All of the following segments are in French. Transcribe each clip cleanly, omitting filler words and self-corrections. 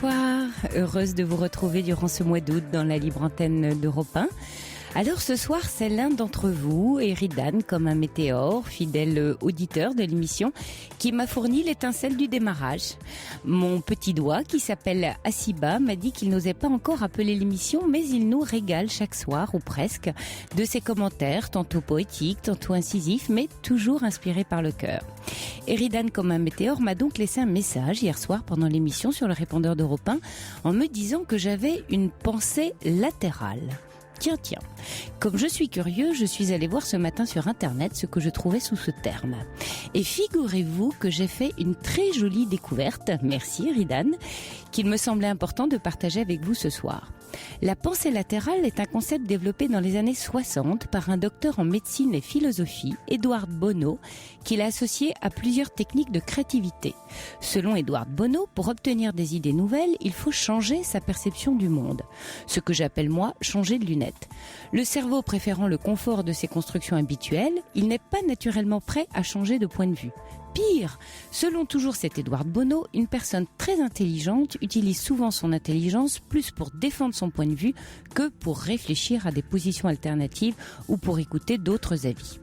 bonsoir, heureuse de vous retrouver durant ce mois d'août dans la libre antenne d'Europe 1. Alors ce soir, c'est l'un d'entre vous, Eridan, comme un météore, fidèle auditeur de l'émission, qui m'a fourni l'étincelle du démarrage. Mon petit doigt, qui s'appelle Asiba, m'a dit qu'il n'osait pas encore appeler l'émission, mais il nous régale chaque soir, ou presque, de ses commentaires, tantôt poétiques, tantôt incisifs, mais toujours inspirés par le cœur. Eridan, comme un météore, m'a donc laissé un message hier soir pendant l'émission sur le répondeur d'Europe 1 en me disant que j'avais une pensée latérale. Tiens, comme je suis curieux, je suis allée voir ce matin sur internet ce que je trouvais sous ce terme. Et figurez-vous que j'ai fait une très jolie découverte, merci Eridan, qu'il me semblait important de partager avec vous ce soir. La pensée latérale est un concept développé dans les années 60 par un docteur en médecine et philosophie, Edward Bono, qu'il a associé à plusieurs techniques de créativité. Selon Edward Bono, pour obtenir des idées nouvelles, il faut changer sa perception du monde. Ce que j'appelle moi, changer de lunettes. Le cerveau préférant le confort de ses constructions habituelles, il n'est pas naturellement prêt à changer de point de vue. Pire, selon toujours cet Edward Bono, une personne très intelligente utilise souvent son intelligence plus pour défendre son point de vue que pour réfléchir à des positions alternatives ou pour écouter d'autres avis.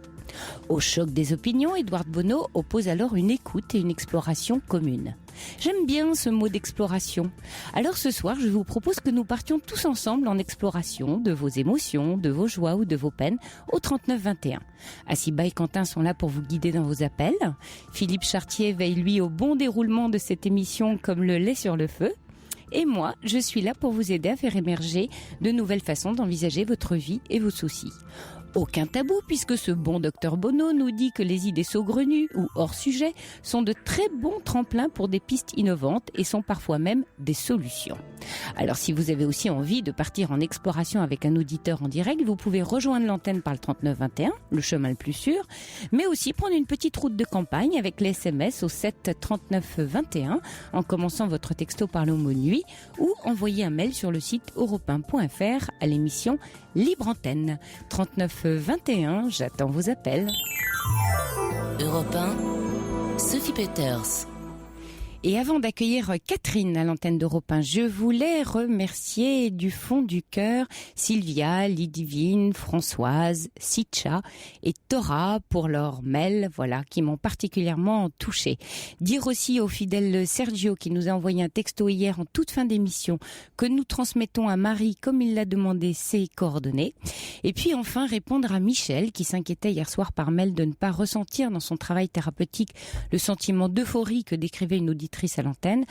Au choc des opinions, Edward Bono oppose alors une écoute et une exploration commune. J'aime bien ce mot d'exploration. Alors ce soir, je vous propose que nous partions tous ensemble en exploration de vos émotions, de vos joies ou de vos peines au 3921. Asiba et Quentin sont là pour vous guider dans vos appels. Philippe Chartier veille lui au bon déroulement de cette émission comme le lait sur le feu. Et moi, je suis là pour vous aider à faire émerger de nouvelles façons d'envisager votre vie et vos soucis. Aucun tabou puisque ce bon docteur Bono nous dit que les idées saugrenues ou hors sujet sont de très bons tremplins pour des pistes innovantes et sont parfois même des solutions. Alors si vous avez aussi envie de partir en exploration avec un auditeur en direct, vous pouvez rejoindre l'antenne par le 3921, le chemin le plus sûr, mais aussi prendre une petite route de campagne avec les SMS au 7 39 21 en commençant votre texto par le mot nuit ou envoyer un mail sur le site europe1.fr à l'émission Libre Antenne. 39 21, j'attends vos appels. Europe 1, Sophie Peters. Et avant d'accueillir Catherine à l'antenne d'Europe 1, je voulais remercier du fond du cœur Sylvia, Lidivine, Françoise, Sitcha et Tora pour leurs mails, qui m'ont particulièrement touchée. Dire aussi au fidèle Sergio qui nous a envoyé un texto hier en toute fin d'émission que nous transmettons à Marie, comme il l'a demandé, ses coordonnées. Et puis enfin répondre à Michel qui s'inquiétait hier soir par mail de ne pas ressentir dans son travail thérapeutique le sentiment d'euphorie que décrivait une auditrice à l'antenne.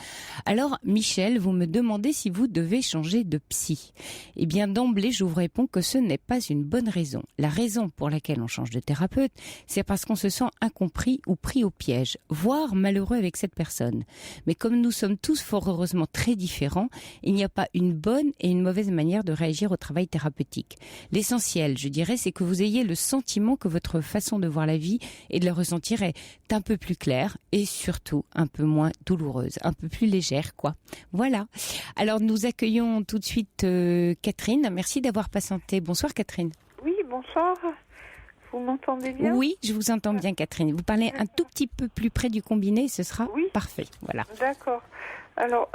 Alors, Michel, vous me demandez si vous devez changer de psy. Eh bien, d'emblée, je vous réponds que ce n'est pas une bonne raison. La raison pour laquelle on change de thérapeute, c'est parce qu'on se sent incompris ou pris au piège, voire malheureux avec cette personne. Mais comme nous sommes tous fort heureusement très différents, il n'y a pas une bonne et une mauvaise manière de réagir au travail thérapeutique. L'essentiel, je dirais, c'est que vous ayez le sentiment que votre façon de voir la vie et de la ressentir est un peu plus claire et surtout un peu moins douloureuse, un peu plus légère, quoi. Voilà. Alors, nous accueillons tout de suite Catherine. Merci d'avoir patienté. Bonsoir, Catherine. Oui, bonsoir. Vous m'entendez bien ? Oui, je vous entends bien, Catherine. Vous parlez un tout petit peu plus près du combiné, ce sera parfait. Voilà. D'accord. Alors,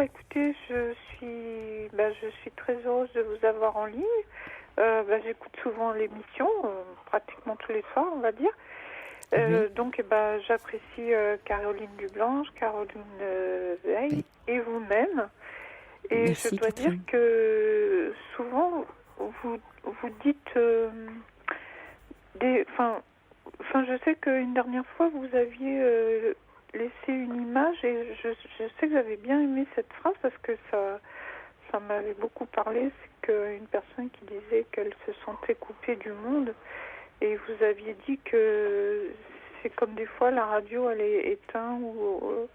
écoutez, je suis très heureuse de vous avoir en ligne. J'écoute souvent l'émission, pratiquement tous les soirs, on va dire. J'apprécie Caroline Dublanche, Caroline Veil et vous-même. Et merci, je dois Catherine. Dire que souvent, vous dites je sais qu'une dernière fois, vous aviez laissé une image et je sais que j'avais bien aimé cette phrase parce que ça m'avait beaucoup parlé. C'est qu'une personne qui disait qu'elle se sentait coupée du monde. Et vous aviez dit que c'est comme des fois la radio elle est éteinte ou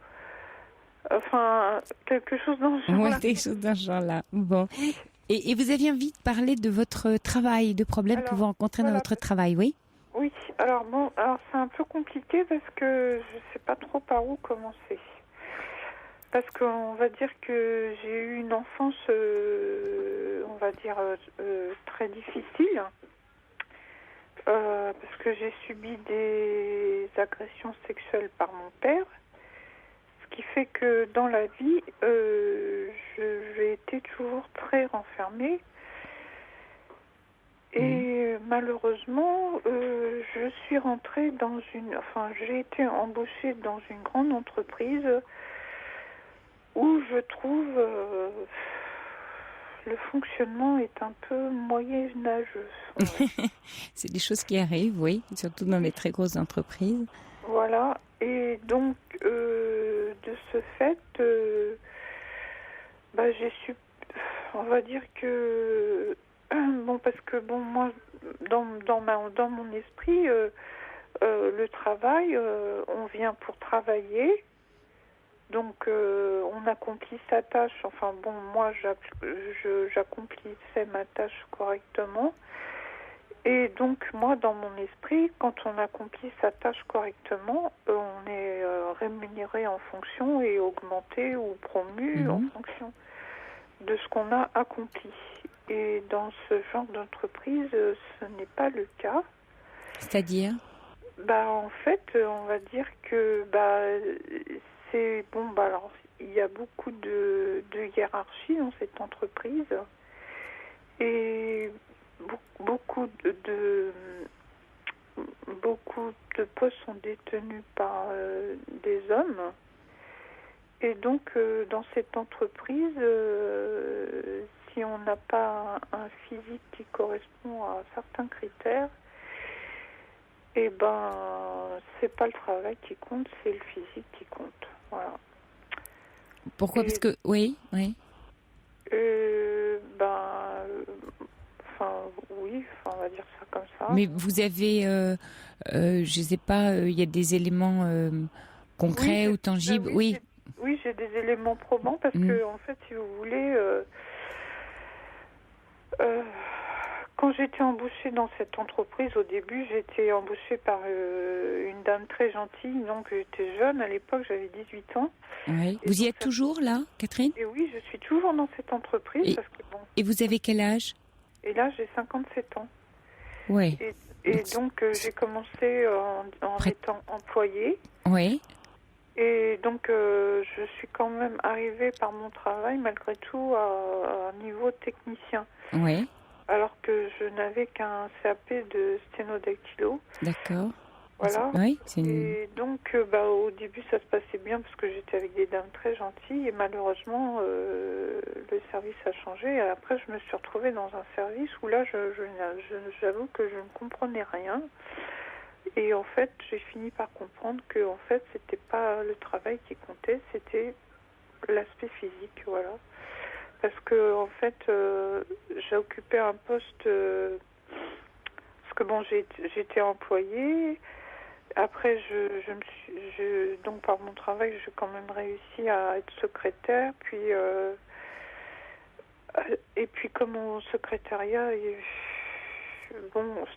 quelque chose dans ce genre-là. Oui, quelque chose dans ce genre-là. Bon. Oui. Et vous aviez envie de parler de votre travail, de problèmes que vous rencontrez dans votre travail, oui ? Oui. Alors c'est un peu compliqué parce que je sais pas trop par où commencer. Parce qu'on va dire que j'ai eu une enfance, très difficile. Parce que j'ai subi des agressions sexuelles par mon père, ce qui fait que dans la vie, j'ai été toujours très renfermée. Et malheureusement, je suis rentrée j'ai été embauchée dans une grande entreprise où je trouve le fonctionnement est un peu moyenâgeux. C'est des choses qui arrivent, oui, surtout dans les très grosses entreprises. Voilà, et donc de ce fait, on va dire que parce que moi, dans mon esprit, le travail, on vient pour travailler, donc on accomplit sa tâche. Enfin bon, moi, j'accomplissais ma tâche correctement. Et donc, moi, dans mon esprit, quand on accomplit sa tâche correctement, on est rémunéré en fonction et augmenté ou promu en fonction de ce qu'on a accompli. Et dans ce genre d'entreprise, ce n'est pas le cas. C'est-à-dire ? En fait, on va dire que c'est alors il y a beaucoup de hiérarchie dans cette entreprise et beaucoup de postes sont détenus par des hommes. Et donc, dans cette entreprise, si on n'a pas un physique qui correspond à certains critères, c'est pas le travail qui compte, c'est le physique qui compte. Voilà. Pourquoi ? Parce que, oui. Oui, on va dire ça comme ça. Mais vous avez, je sais pas, il y a des éléments concrets ou tangibles, oui. Oui, j'ai des éléments probants parce que, en fait, si vous voulez, quand j'étais embauchée dans cette entreprise, au début, j'étais embauchée par une dame très gentille. Donc, j'étais jeune à l'époque, j'avais 18 ans. Oui. Vous y êtes toujours là, Catherine ? Et oui, je suis toujours dans cette entreprise. Et vous avez quel âge ? Et là, j'ai 57 ans. Oui. Et donc, j'ai commencé en étant employée. Oui. Et donc, je suis quand même arrivée par mon travail, malgré tout, à un niveau technicien. Oui. Alors que je n'avais qu'un CAP de sténodactylo. D'accord. Voilà. Oui, Et donc, au début, ça se passait bien parce que j'étais avec des dames très gentilles. Et malheureusement, le service a changé. Et après, je me suis retrouvée dans un service où là, j'avoue que je ne comprenais rien. Et en fait, j'ai fini par comprendre que en fait, c'était pas le travail qui comptait, c'était l'aspect physique, voilà. Parce que en fait, j'ai occupé un poste parce que j'étais employée. Après, donc par mon travail, j'ai quand même réussi à être secrétaire. Et puis comme au secrétariat,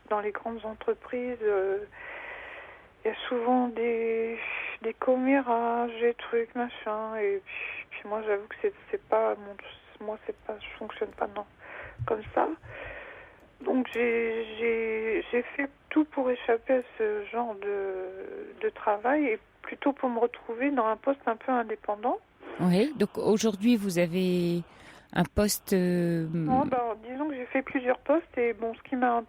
dans les grandes entreprises, il y a souvent des commérages, des trucs, machin. Et puis moi, j'avoue que c'est pas je fonctionne pas comme ça. Donc j'ai fait tout pour échapper à ce genre de travail et plutôt pour me retrouver dans un poste un peu indépendant. Oui, donc aujourd'hui vous avez un poste... Non, disons que j'ai fait plusieurs postes et ce qui m'a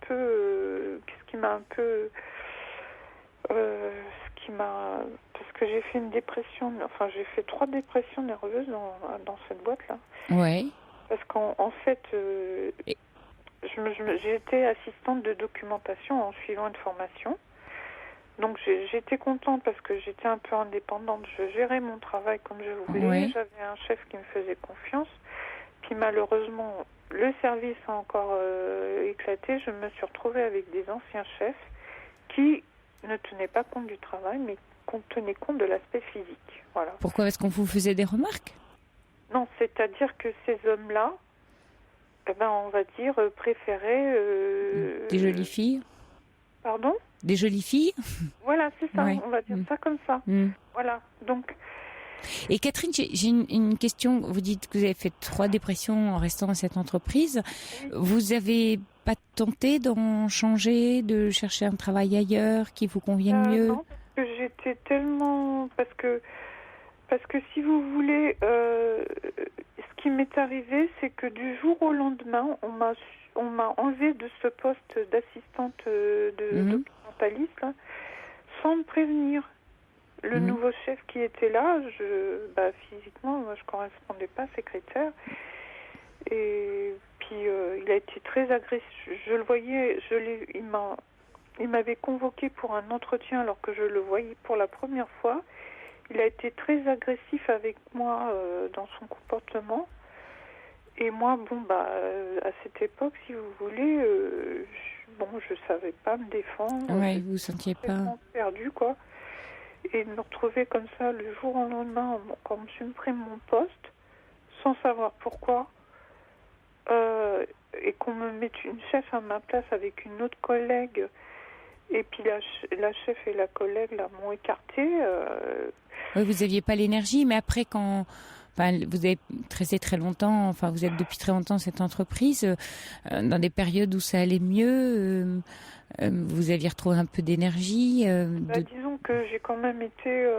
parce que j'ai fait une dépression, j'ai fait 3 dépressions nerveuses dans cette boîte-là. Oui. Parce qu'en fait, j'ai été assistante de documentation en suivant une formation. Donc j'étais contente parce que j'étais un peu indépendante. Je gérais mon travail comme je voulais. Oui. J'avais un chef qui me faisait confiance. Puis malheureusement, le service a encore éclaté. Je me suis retrouvée avec des anciens chefs qui ne tenaient pas compte du travail, mais tenaient compte de l'aspect physique. Voilà. Pourquoi ? Est-ce qu'on vous faisait des remarques ? Non, c'est-à-dire que ces hommes-là, on va dire, préféraient... Des jolies filles ? Pardon ? Des jolies filles ? Voilà, c'est ça, Ouais. on va dire ça comme ça. Voilà, donc... Et Catherine, j'ai une question. Vous dites que vous avez fait 3 dépressions en restant dans cette entreprise. Oui. Vous avez pas tenté d'en changer, de chercher un travail ailleurs qui vous convienne mieux ? Non, parce que j'étais tellement... Parce que Parce que si vous voulez, ce qui m'est arrivé, c'est que du jour au lendemain, on m'a enlevé de ce poste d'assistante documentaliste là, sans me prévenir. Le nouveau chef qui était là, physiquement, moi, je correspondais pas secrétaire. Et puis, il a été très agressif. Je le voyais, il m'avait convoqué pour un entretien alors que je le voyais pour la première fois. Il a été très agressif avec moi dans son comportement. Et moi, à cette époque, si vous voulez, je savais pas me défendre. Ouais, vous sentiez pas perdu, quoi. Et de me retrouver comme ça le jour au lendemain, quand je me pris mon poste, sans savoir pourquoi, et qu'on me mette une chef à ma place avec une autre collègue, et puis la chef et la collègue là m'ont écartée. Oui, vous aviez pas l'énergie, mais après quand vous avez resté très longtemps, vous êtes depuis très longtemps dans cette entreprise, dans des périodes où ça allait mieux, vous aviez retrouvé un peu d'énergie. Disons que j'ai quand même été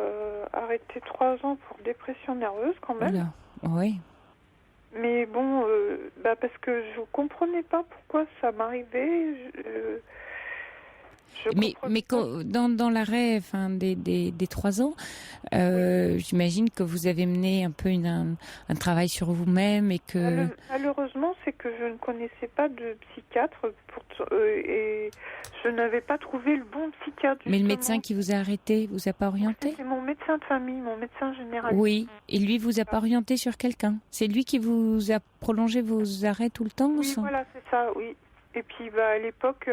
arrêtée 3 ans pour dépression nerveuse quand même. Voilà. Oui. Mais bon, parce que je comprenais pas pourquoi ça m'arrivait. Mais dans l'arrêt des 3 ans, j'imagine que vous avez mené un peu un travail sur vous-même et que... Malheureusement, c'est que je ne connaissais pas de psychiatre et je n'avais pas trouvé le bon psychiatre. Justement. Mais le médecin qui vous a arrêté vous a pas orienté? C'est mon médecin de famille, mon médecin généraliste. Oui, et lui vous a pas orienté sur quelqu'un? C'est lui qui vous a prolongé vos arrêts tout le temps? Oui, voilà, c'est ça, oui. Et puis à l'époque...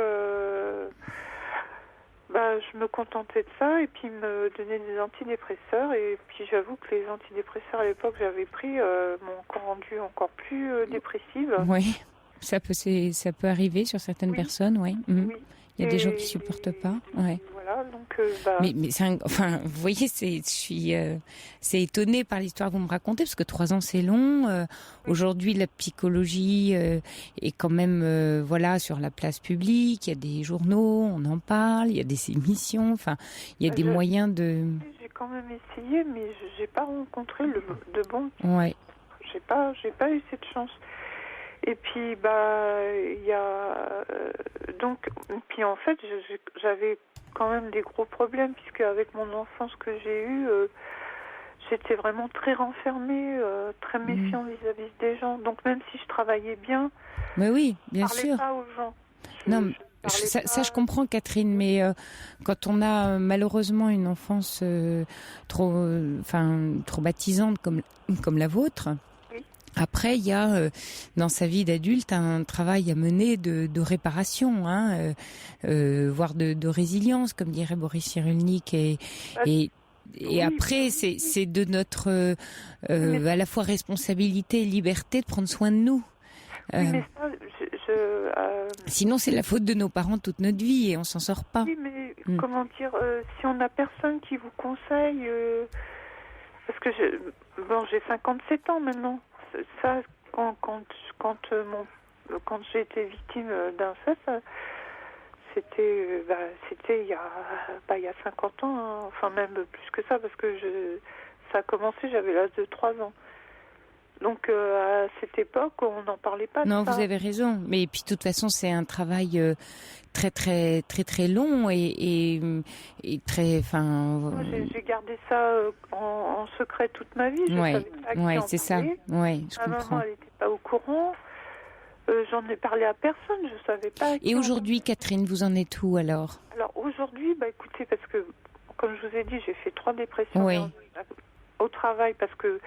je me contentais de ça et puis il me donnait des antidépresseurs et puis j'avoue que les antidépresseurs à l'époque que j'avais pris m'ont encore rendu encore plus dépressive. Oui, ça peut arriver sur certaines personnes, oui. Oui. Il y a des gens qui supportent pas. Ouais. Voilà, donc. Mais vous voyez, je suis étonnée par l'histoire que vous me racontez parce que 3 ans c'est long. Aujourd'hui, la psychologie est quand même sur la place publique. Il y a des journaux, on en parle. Il y a des émissions. Il y a des moyens de. J'ai quand même essayé, mais j'ai pas rencontré de bon. Ouais. J'ai pas eu cette chance. Et puis il y a puis en fait j'avais quand même des gros problèmes puisque avec mon enfance que j'ai eue, j'étais vraiment très renfermée, très méfiante vis-à-vis des gens. Donc même si je travaillait bien, mais oui, bien je sûr. parlais pas aux gens. Ça je comprends, Catherine, mais quand on a malheureusement une enfance traumatisante comme la vôtre. Après, il y a dans sa vie d'adulte un travail à mener de réparation, voire de résilience, comme dirait Boris Cyrulnik. Et après, c'est de notre à la fois responsabilité et liberté de prendre soin de nous. Mais ça, sinon, c'est la faute de nos parents toute notre vie et on s'en sort pas. Oui, mais comment dire, si on n'a personne qui vous conseille, parce que j'ai 57 ans maintenant. Ça, quand j'ai été victime d'inceste, c'était il y a 50 ans, même plus que ça, parce que ça a commencé, j'avais l'âge de 3 ans. Donc à cette époque, on n'en parlait pas de ça. Non, vous avez raison. Mais puis de toute façon, c'est un travail très très très très long et très. Moi, j'ai gardé ça en secret toute ma vie. Je savais pas à qui en c'est ça. Ouais, je comprends. Maman, elle n'était pas au courant. J'en ai parlé à personne. Je savais pas. Et aujourd'hui, Catherine, vous en êtes où alors? Alors aujourd'hui, écoutez, parce que comme je vous ai dit, j'ai fait 3 dépressions au travail parce que.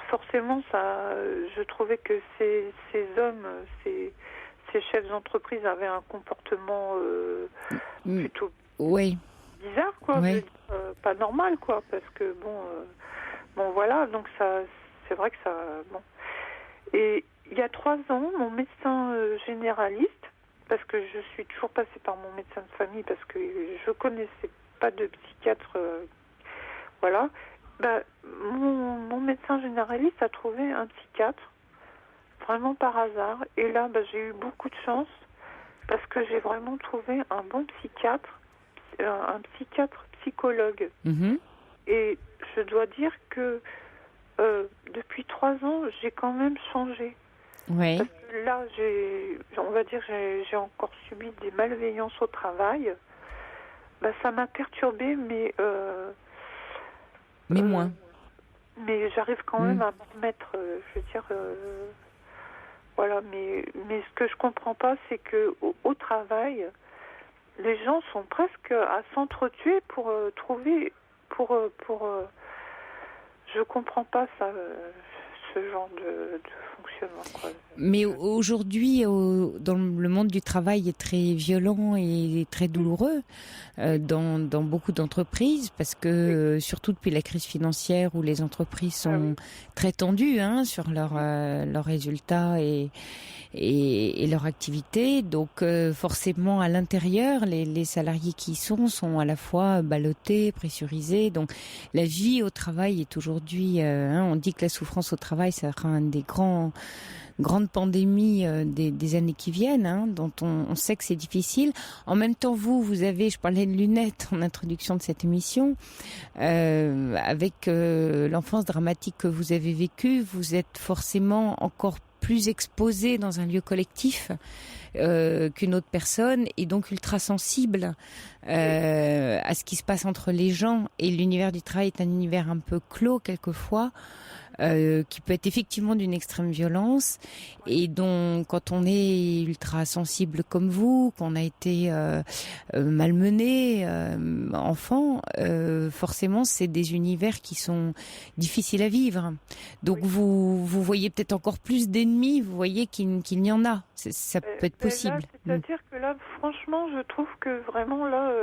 Forcément, je trouvais que ces hommes, ces chefs d'entreprise avaient un comportement plutôt bizarre, quoi, pas normal, quoi, parce que voilà, donc ça, c'est vrai que ça, Et il y a 3 ans, mon médecin généraliste, parce que je suis toujours passée par mon médecin de famille, parce que je connaissais pas de psychiatre, voilà. Mon médecin généraliste a trouvé un psychiatre, vraiment par hasard. Et là, j'ai eu beaucoup de chance parce que j'ai vraiment trouvé un bon psychiatre, un psychiatre psychologue. Et je dois dire que depuis 3 ans, j'ai quand même changé. Oui. Parce que là, on va dire, j'ai encore subi des malveillances au travail. Bah, ça m'a perturbée, mais moins. Mais j'arrive quand même à m'en remettre. Je veux dire, voilà. Mais ce que je comprends pas, c'est que au travail, les gens sont presque à s'entretuer pour trouver, je comprends pas ça, ce genre de fonctionnement, quoi. Mais aujourd'hui, dans le monde du travail est très violent et très douloureux dans beaucoup d'entreprises, parce que surtout depuis la crise financière où les entreprises sont très tendues sur leurs résultats et leur activité. Donc forcément à l'intérieur, les salariés qui y sont à la fois ballottés, pressurisés. Donc la vie au travail est aujourd'hui, on dit que la souffrance au travail, ça sera un des grandes pandémies des années qui viennent, dont on sait que c'est difficile. En même temps, vous avez, je parlais de lunettes en introduction de cette émission, avec l'enfance dramatique que vous avez vécue, vous êtes forcément encore plus exposé dans un lieu collectif qu'une autre personne, et donc ultra sensible à ce qui se passe entre les gens. Et l'univers du travail est un univers un peu clos quelquefois, qui peut être effectivement d'une extrême violence, et dont, quand on est ultra sensible comme vous, qu'on a été malmené enfant, forcément c'est des univers qui sont difficiles à vivre. Donc vous voyez peut-être encore plus d'ennemis, vous voyez qu'il n'y en a. Ça peut être possible. C'est-à-dire que là, franchement, je trouve que vraiment là,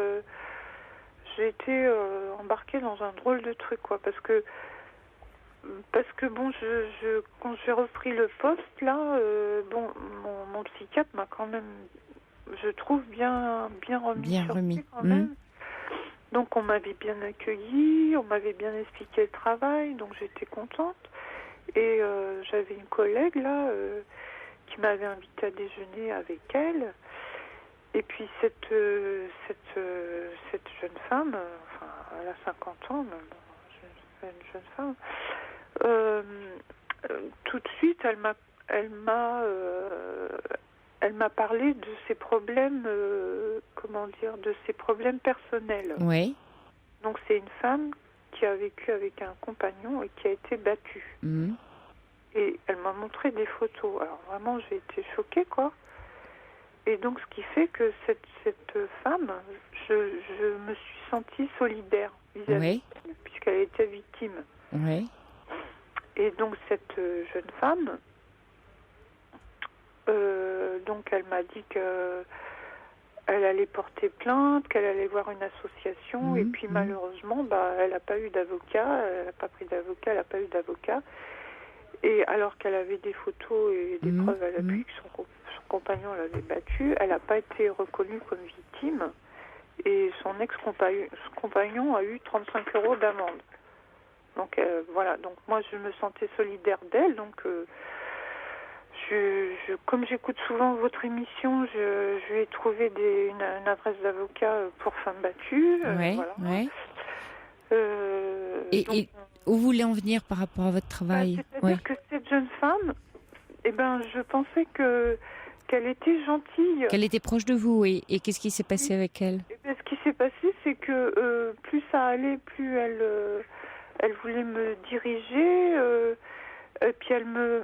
j'ai été embarquée dans un drôle de truc, quoi, parce que bon, quand j'ai repris le poste là, bon, mon psychiatre m'a quand même, je trouve, bien remis quand même. Donc on m'avait bien accueillie, on m'avait bien expliqué le travail, donc j'étais contente. Et j'avais une collègue là qui m'avait invitée à déjeuner avec elle. Et puis cette jeune femme, enfin elle a 50 ans, mais une jeune femme. Tout de suite, elle m'a parlé de ses problèmes, de ses problèmes personnels. Oui. Donc c'est une femme qui a vécu avec un compagnon et qui a été battue. Et elle m'a montré des photos. Alors vraiment, j'ai été choquée, quoi. Et donc ce qui fait que cette femme, je me suis sentie solidaire vis-à-vis d'elle, puisqu'elle était victime. Oui. Et donc cette jeune femme, donc elle m'a dit que elle allait porter plainte, qu'elle allait voir une association, et puis malheureusement, elle n'a pas eu d'avocat, elle n'a pas pris d'avocat, elle n'a pas eu d'avocat. Et alors qu'elle avait des photos et des preuves à l'appui que son compagnon l'avait battue, elle n'a pas été reconnue comme victime, et son ex-compagnon a eu 35 € d'amende. Donc voilà, donc moi je me sentais solidaire d'elle, donc comme j'écoute souvent votre émission, je lui ai trouvé une adresse d'avocat pour femmes battues. Voilà. Et où vous voulez en venir par rapport à votre travail? C'est-à-dire que cette jeune femme, je pensais qu'elle était gentille. Qu'elle était proche de vous, et qu'est-ce qui s'est passé avec elle? Ce qui s'est passé, c'est que plus ça allait, plus elle voulais me diriger. Et puis elle me,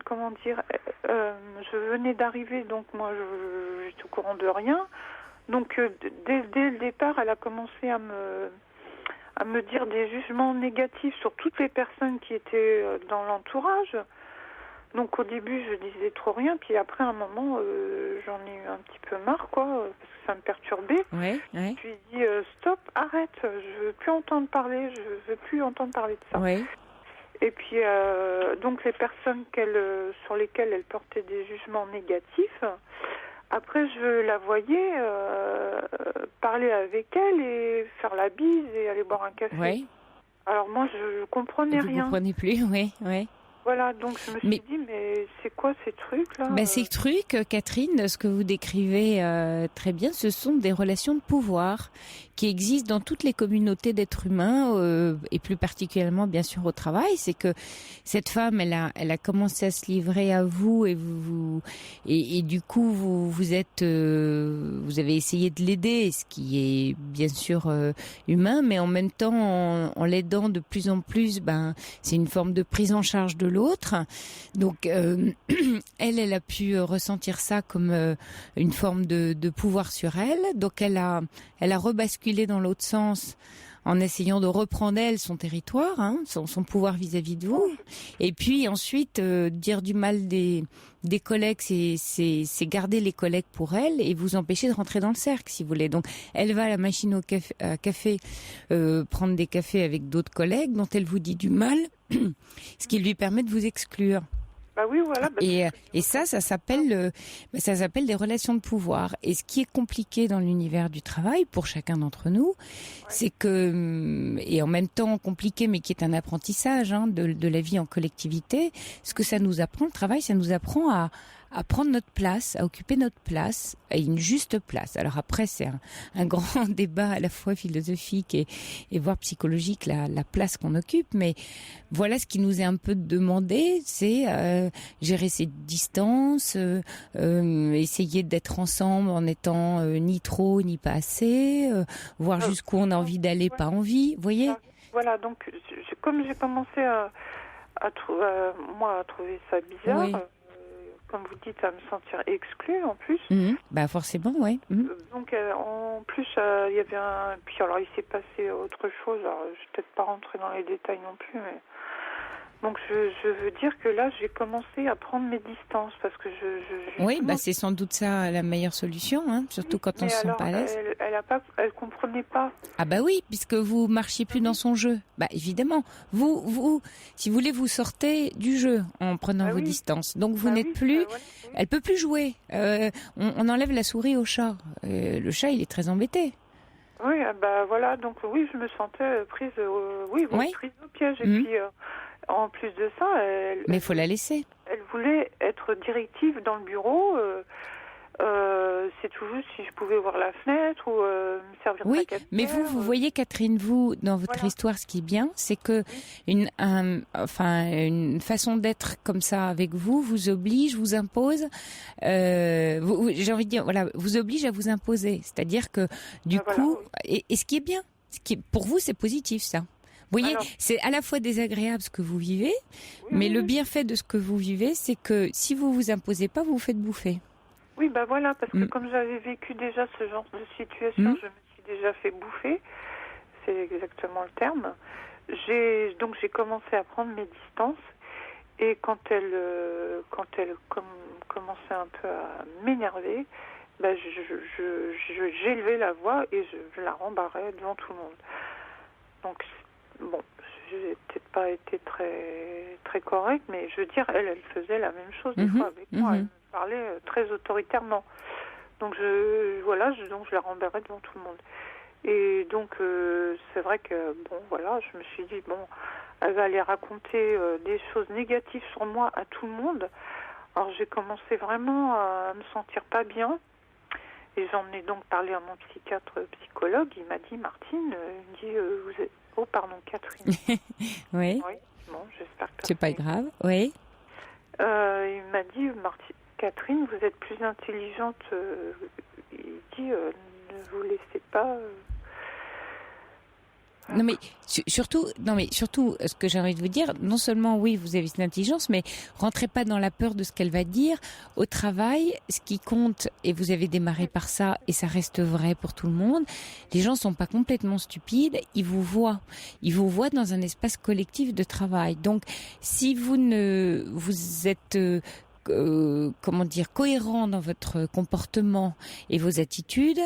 comment dire, je venais d'arriver, donc moi j'étais au courant de rien. Donc dès le départ, elle a commencé à me dire des jugements négatifs sur toutes les personnes qui étaient dans l'entourage. Donc au début, je disais trop rien, puis après un moment, j'en ai eu un petit peu marre, quoi, parce que ça me perturbait. Oui. Je lui ai dit stop, arrête, je veux plus entendre parler, de ça. Oui. Et puis donc les personnes sur lesquelles elle portait des jugements négatifs, après je la voyais parler avec elle et faire la bise et aller boire un café. Oui. Alors moi je comprenais rien. Vous comprenez plus, oui. Voilà, donc je me suis dit, mais c'est quoi ces trucs-là Ces trucs, Catherine, ce que vous décrivez très bien, ce sont des relations de pouvoir qui existent dans toutes les communautés d'êtres humains, et plus particulièrement, bien sûr, au travail. C'est que cette femme, elle a commencé à se livrer à vous, et du coup, vous avez essayé de l'aider, ce qui est bien sûr humain, mais en même temps, en l'aidant de plus en plus, c'est une forme de prise en charge de l'autre. Donc, elle a pu ressentir ça comme une forme de pouvoir sur elle. Donc, elle a rebasculé dans l'autre sens en essayant de reprendre elle son territoire, son pouvoir vis-à-vis de vous. Et puis ensuite, dire du mal des collègues, c'est garder les collègues pour elle et vous empêcher de rentrer dans le cercle, si vous voulez. Donc, elle va à la machine à café prendre des cafés avec d'autres collègues dont elle vous dit du mal, ce qui lui permet de vous exclure. Bah oui, voilà. Et ça s'appelle des relations de pouvoir. Et ce qui est compliqué dans l'univers du travail pour chacun d'entre nous, c'est que, et en même temps compliqué, mais qui est un apprentissage de la vie en collectivité, ce que ça nous apprend, le travail, ça nous apprend à prendre notre place, à occuper notre place, à une juste place. Alors après, c'est un grand débat à la fois philosophique et voire psychologique, la place qu'on occupe. Mais voilà ce qui nous est un peu demandé, c'est gérer ces distances, essayer d'être ensemble en étant ni trop ni pas assez, voir jusqu'où on a envie d'aller, pas envie, vous voyez ? Voilà, donc comme j'ai commencé à trouver ça bizarre... Oui. Comme vous dites, à me sentir exclue en plus. Forcément, oui. Donc en plus, il y avait puis alors il s'est passé autre chose. Alors je vais peut-être pas rentrer dans les détails non plus, mais donc je veux dire que là j'ai commencé à prendre mes distances parce que oui, c'est sans doute ça la meilleure solution, surtout quand on se sent pas à l'aise. Elle comprenait pas. Ah oui, puisque vous marchiez plus dans son jeu. Évidemment, vous, si vous voulez, vous sortez du jeu en prenant vos distances. Donc vous n'êtes plus. Elle peut plus jouer. On enlève la souris au chat. Le chat, il est très embêté. Oui, voilà. Donc oui, je me sentais prise au piège. Et puis. En plus de ça, mais il faut la laisser. Elle voulait être directive dans le bureau. C'est tout juste si je pouvais voir la fenêtre ou me servir de cafetière. Mais vous voyez, Catherine, vous, dans votre histoire, ce qui est bien, c'est que une façon d'être comme ça avec vous oblige, vous impose. J'ai envie de dire, vous oblige à vous imposer. C'est-à-dire que du coup, et ce qui est bien, pour vous, c'est positif, ça. Vous voyez, c'est à la fois désagréable ce que vous vivez, mais le bienfait de ce que vous vivez, c'est que si vous vous imposez pas, vous vous faites bouffer. Oui, voilà, parce que comme j'avais vécu déjà ce genre de situation, je me suis déjà fait bouffer, c'est exactement le terme. J'ai commencé à prendre mes distances, et quand elle commençait un peu à m'énerver, j'élevais la voix et je la rembarrais devant tout le monde. Donc bon, j'ai peut-être pas été très très correcte, mais je veux dire, elle faisait la même chose des fois avec moi. Elle me parlait très autoritairement. Donc je la rembarrais devant tout le monde. Et donc c'est vrai que je me suis dit elle va aller raconter des choses négatives sur moi à tout le monde. Alors j'ai commencé vraiment à me sentir pas bien. Et j'en ai donc parlé à mon psychologue. Il m'a dit, Martine, vous êtes... Oh, pardon, Catherine. Oui. Bon, j'espère que... C'est pas grave, oui. Il m'a dit, Catherine, vous êtes plus intelligente. Il dit, ne vous laissez pas... Non mais surtout, ce que j'ai envie de vous dire, non seulement oui, vous avez une intelligence, mais rentrez pas dans la peur de ce qu'elle va dire. Au travail, ce qui compte, et vous avez démarré par ça, et ça reste vrai pour tout le monde, les gens sont pas complètement stupides, ils vous voient dans un espace collectif de travail. Donc, si vous êtes cohérent dans votre comportement et vos attitudes,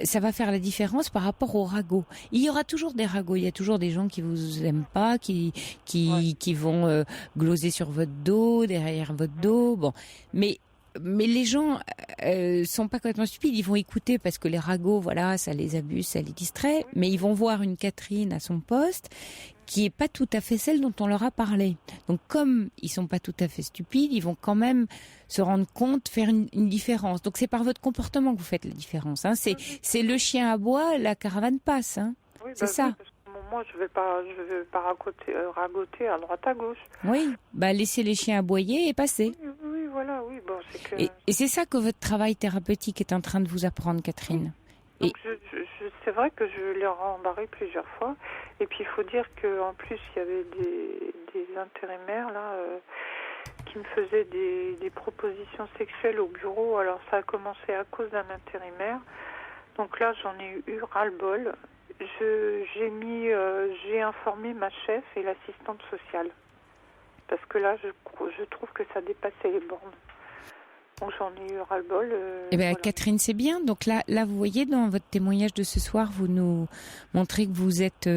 ça va faire la différence par rapport aux ragots. Il y aura toujours des ragots, il y a toujours des gens qui vous aiment pas, qui vont gloser sur votre dos, derrière votre dos. Bon, mais les gens sont pas complètement stupides, ils vont écouter parce que les ragots, ça les abuse, ça les distrait, mais ils vont voir une Catherine à son poste qui est pas tout à fait celle dont on leur a parlé. Donc comme ils sont pas tout à fait stupides, ils vont quand même se rendre compte, faire une différence. Donc c'est par votre comportement que vous faites la différence. Hein. C'est le chien aboie, la caravane passe. Hein. Oui, c'est ça. Oui, parce que moi, je vais pas ragoter à droite à gauche. Oui, laissez les chiens aboyer et passer. Oui, voilà, oui. Bon, c'est que... Et c'est ça que votre travail thérapeutique est en train de vous apprendre, Catherine. Donc c'est vrai que je l'ai rembarré plusieurs fois. Et puis il faut dire qu'en plus, il y avait des intérimaires là qui me faisaient des propositions sexuelles au bureau. Alors ça a commencé à cause d'un intérimaire. Donc là, j'en ai eu ras-le-bol. J'ai informé ma chef et l'assistante sociale. Parce que là, je trouve que ça dépassait les bornes. Donc j'en ai eu ras-le-bol. Voilà. Catherine, c'est bien. Donc là, vous voyez, dans votre témoignage de ce soir, vous nous montrez que vous êtes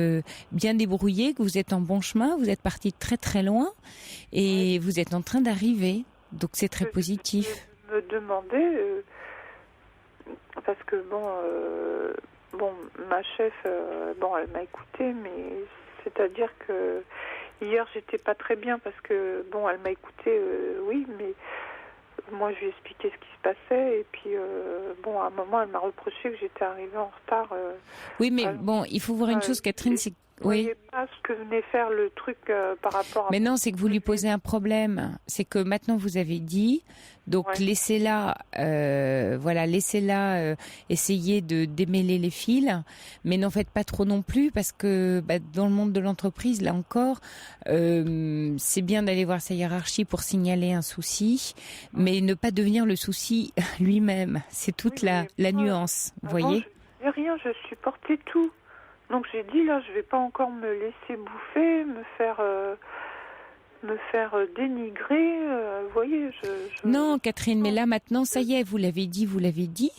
bien débrouillé, que vous êtes en bon chemin, vous êtes parti de très très loin et vous êtes en train d'arriver. Donc c'est très positif. Je me demandais, parce que ma chef, elle m'a écoutée, mais c'est-à-dire que hier j'étais pas très bien parce que elle m'a écoutée, oui, mais moi je lui ai expliqué ce qui se passait et puis à un moment elle m'a reproché que j'étais arrivée en retard. Oui, mais il faut voir une chose, Catherine, c'est vous ne voyez pas ce que venait faire le truc par rapport à... Mais non, c'est que vous lui posez un problème. C'est que maintenant vous avez dit, donc laissez-la essayer de démêler les fils, mais n'en faites pas trop non plus parce que dans le monde de l'entreprise, là encore, c'est bien d'aller voir sa hiérarchie pour signaler un souci, mais ne pas devenir le souci lui-même. C'est toute la nuance, vous voyez. Je rien, je supportais tout. Donc j'ai dit là, je vais pas encore me laisser bouffer, me faire dénigrer, vous voyez. Non, Catherine, mais là maintenant, ça y est, vous l'avez dit.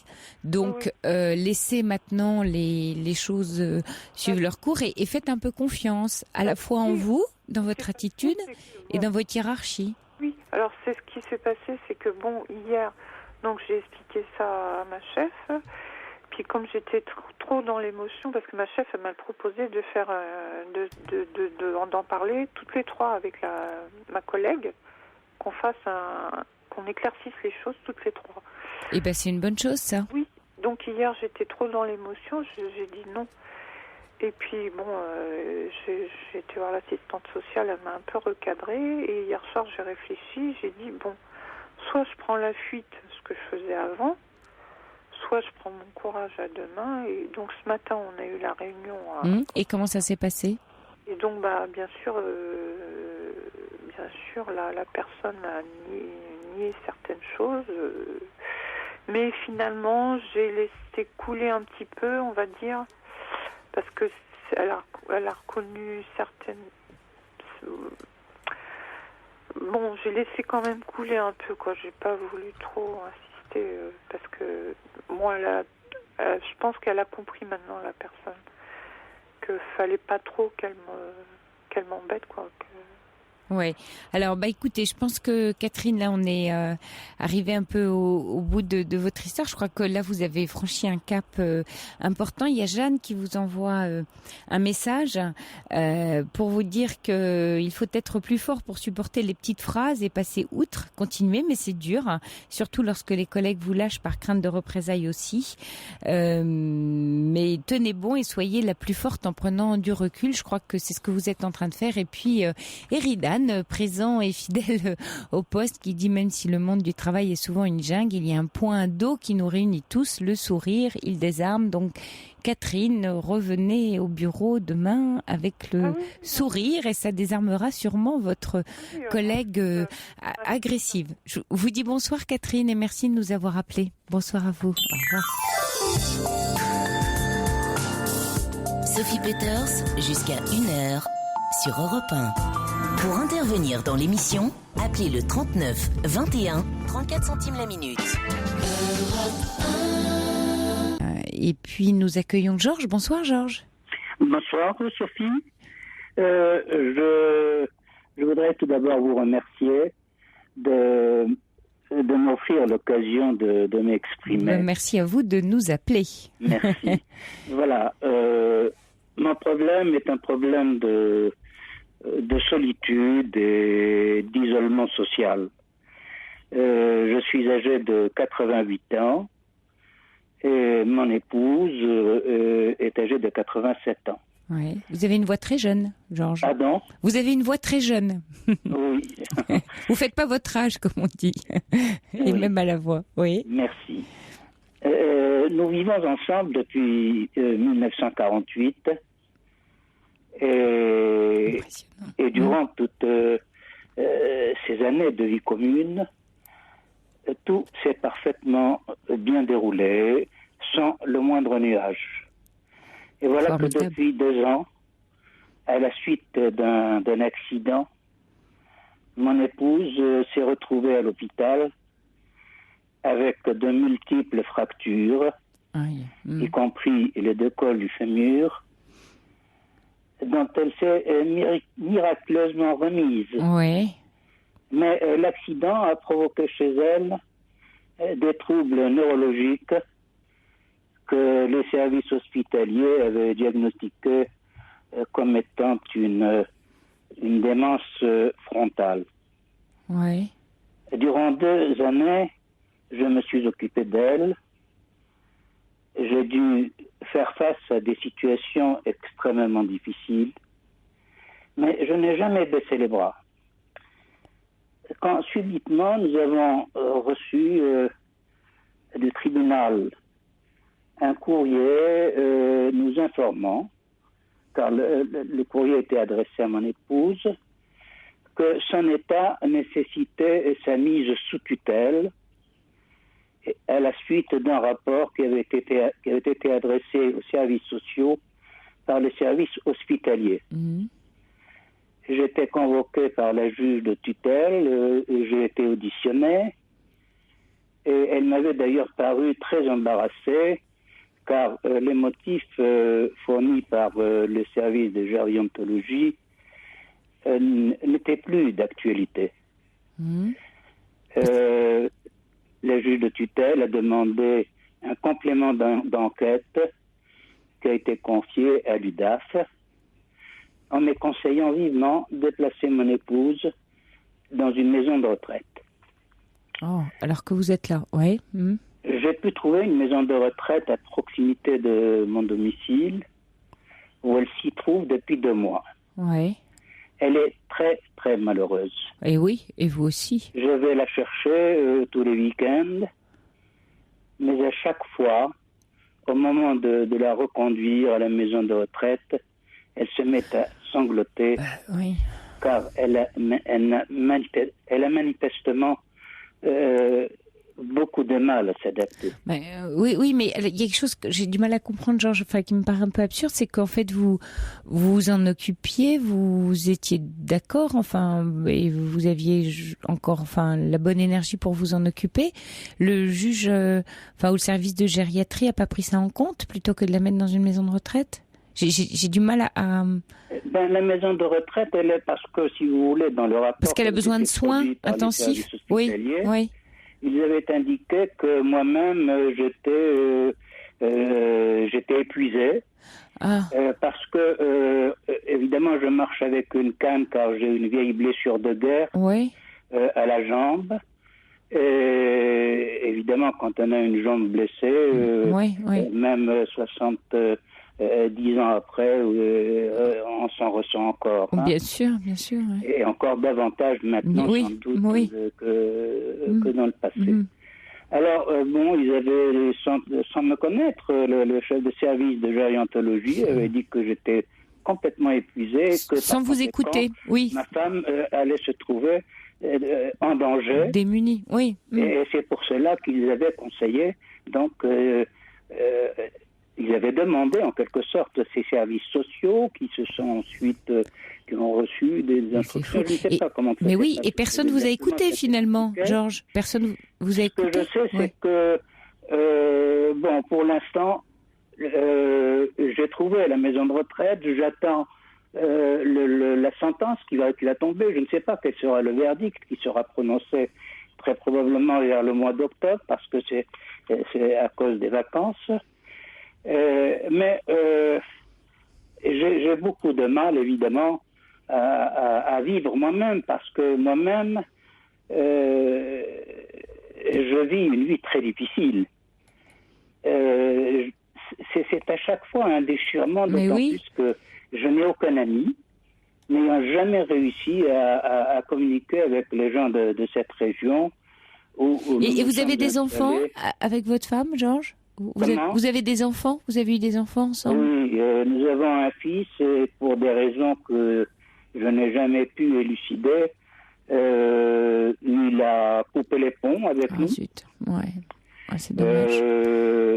Donc laissez maintenant les choses suivre leur cours et faites un peu confiance, à la fois en vous, dans votre attitude et dans votre hiérarchie. Oui. Alors c'est ce qui s'est passé, c'est que hier, donc j'ai expliqué ça à ma chef. Puis comme j'étais trop dans l'émotion, parce que ma chef elle m'a proposé de faire, d'en parler toutes les trois avec ma collègue, qu'on éclaircisse les choses toutes les trois. Eh ben c'est une bonne chose ça. Oui. Donc hier j'étais trop dans l'émotion, j'ai dit non. Et puis j'ai été voir l'assistante sociale, elle m'a un peu recadrée. Et hier soir j'ai réfléchi, j'ai dit soit je prends la fuite, ce que je faisais avant. Soit je prends mon courage à deux mains. Et donc ce matin, on a eu la réunion. Et comment ça s'est passé? Et donc, bien sûr, la personne a nié certaines choses. Mais finalement, j'ai laissé couler un petit peu, on va dire, parce que elle a reconnu certaines... j'ai laissé quand même couler un peu, quoi. J'ai pas voulu trop insister. Parce que moi, je pense qu'elle a compris maintenant, la personne, qu'il fallait pas trop qu'elle m'embête, quoi. Ouais. Alors, écoutez, je pense que Catherine, là, on est arrivé un peu au bout de votre histoire. Je crois que là, vous avez franchi un cap important. Il y a Jeanne qui vous envoie un message pour vous dire que il faut être plus fort pour supporter les petites phrases et passer outre, continuer, mais c'est dur, surtout lorsque les collègues vous lâchent par crainte de représailles aussi. Mais tenez bon et soyez la plus forte en prenant du recul. Je crois que c'est ce que vous êtes en train de faire. Et puis, Eridan, présent et fidèle au poste, qui dit même si le monde du travail est souvent une jungle, il y a un point d'eau qui nous réunit tous, le sourire, il désarme. Donc Catherine, revenez au bureau demain avec le sourire et ça désarmera sûrement votre collègue agressive. Je vous dis bonsoir Catherine et merci de nous avoir appelés. Bonsoir à vous. Au revoir. Sophie Peters, jusqu'à 1h sur Europe 1. Pour intervenir dans l'émission, appelez le 39 21 34 centimes la minute. Et puis nous accueillons Georges. Bonsoir Georges. Bonsoir Sophie. Je voudrais tout d'abord vous remercier de m'offrir l'occasion de m'exprimer. Merci à vous de nous appeler. Merci. Voilà. mon problème est un problème de solitude et d'isolement social. Je suis âgé de 88 ans et mon épouse est âgée de 87 ans. Ouais. Vous avez une voix très jeune, Georges. Pardon ? Vous avez une voix très jeune. Oui. Vous faites pas votre âge, comme on dit. Et Oui. même à la voix. Oui. Merci. Nous vivons ensemble depuis 1948 et durant toutes ces années de vie commune, tout s'est parfaitement bien déroulé, sans le moindre nuage. Et voilà Formidable. que depuis 2 ans, à la suite d'un accident, mon épouse s'est retrouvée à l'hôpital avec de multiples fractures, Aïe. y compris les 2 cols du fémur, dont elle s'est miraculeusement remise. Oui. Mais l'accident a provoqué chez elle des troubles neurologiques que les services hospitaliers avaient diagnostiqués comme étant une démence frontale. Oui. Durant 2 années, je me suis occupé d'elle. J'ai dû faire face à des situations extrêmement difficiles, mais je n'ai jamais baissé les bras. Quand subitement nous avons reçu du tribunal un courrier nous informant, car le courrier était adressé à mon épouse, que son état nécessitait sa mise sous tutelle à la suite d'un rapport qui avait été adressé aux services sociaux par les services hospitaliers. J'étais convoqué par la juge de tutelle, j'ai été auditionné, et elle m'avait d'ailleurs paru très embarrassée, car les motifs fournis par le service de gérontologie n'étaient plus d'actualité. La juge de tutelle a demandé un complément d'enquête qui a été confié à l'UDAF, en me conseillant vivement de placer mon épouse dans une maison de retraite. Oh, alors que vous êtes là, oui. J'ai pu trouver une maison de retraite à proximité de mon domicile, où elle s'y trouve depuis 2 mois. Oui. Elle est très, très malheureuse. Et oui, et vous aussi. Je vais la chercher tous les week-ends, mais à chaque fois, au moment de la reconduire à la maison de retraite, elle se met à sangloter, Oui. car elle a manifestement beaucoup de mal à s'adapter. Oui, mais il y a quelque chose que j'ai du mal à comprendre, Georges, qui me paraît un peu absurde, c'est qu'en fait vous en occupiez, vous étiez d'accord, et vous aviez encore, la bonne énergie pour vous en occuper. Le juge, ou le service de gériatrie a pas pris ça en compte plutôt que de la mettre dans une maison de retraite. J'ai du mal à... La maison de retraite, elle est parce que, si vous voulez, dans le rapport... Parce qu'elle a besoin de soins intensifs. Oui. Ils avaient indiqué que moi-même, j'étais épuisé. Parce que, évidemment, je marche avec une canne car j'ai une vieille blessure de guerre à la jambe. Et évidemment, quand on a une jambe blessée, même 10 ans après, on s'en ressent encore. Bien sûr. Oui. Et encore davantage maintenant, sans doute, que dans le passé. Alors, ils avaient, sans me connaître, le chef de service de gérontologie avait dit que j'étais complètement épuisé. Que sans vous écouter, ma femme allait se trouver en danger. Démunie, oui. Et c'est pour cela qu'ils avaient conseillé, donc... ils avaient demandé en quelque sorte ces services sociaux qui se sont ensuite, qui ont reçu des instructions. Je ne sais pas comment ça mais oui, et personne vous a écouté finalement, Georges. Personne vous a écouté. Ce que je sais, c'est que, pour l'instant, j'ai trouvé la maison de retraite, j'attends la sentence qui va tomber. Je ne sais pas quel sera le verdict qui sera prononcé très probablement vers le mois d'octobre, parce que c'est à cause des vacances. Mais j'ai beaucoup de mal, évidemment, à vivre moi-même, parce que moi-même, je vis une vie très difficile. C'est à chaque fois un déchirement, d'autant plus que je n'ai aucun ami, n'ayant jamais réussi à communiquer avec les gens de cette région. Et vous avez des enfants avec votre femme, Georges ? Vous avez des enfants ? Vous avez eu des enfants ensemble ? Oui, nous avons un fils, et pour des raisons que je n'ai jamais pu élucider, il a coupé les ponts avec nous. Zut, ouais. C'est dommage.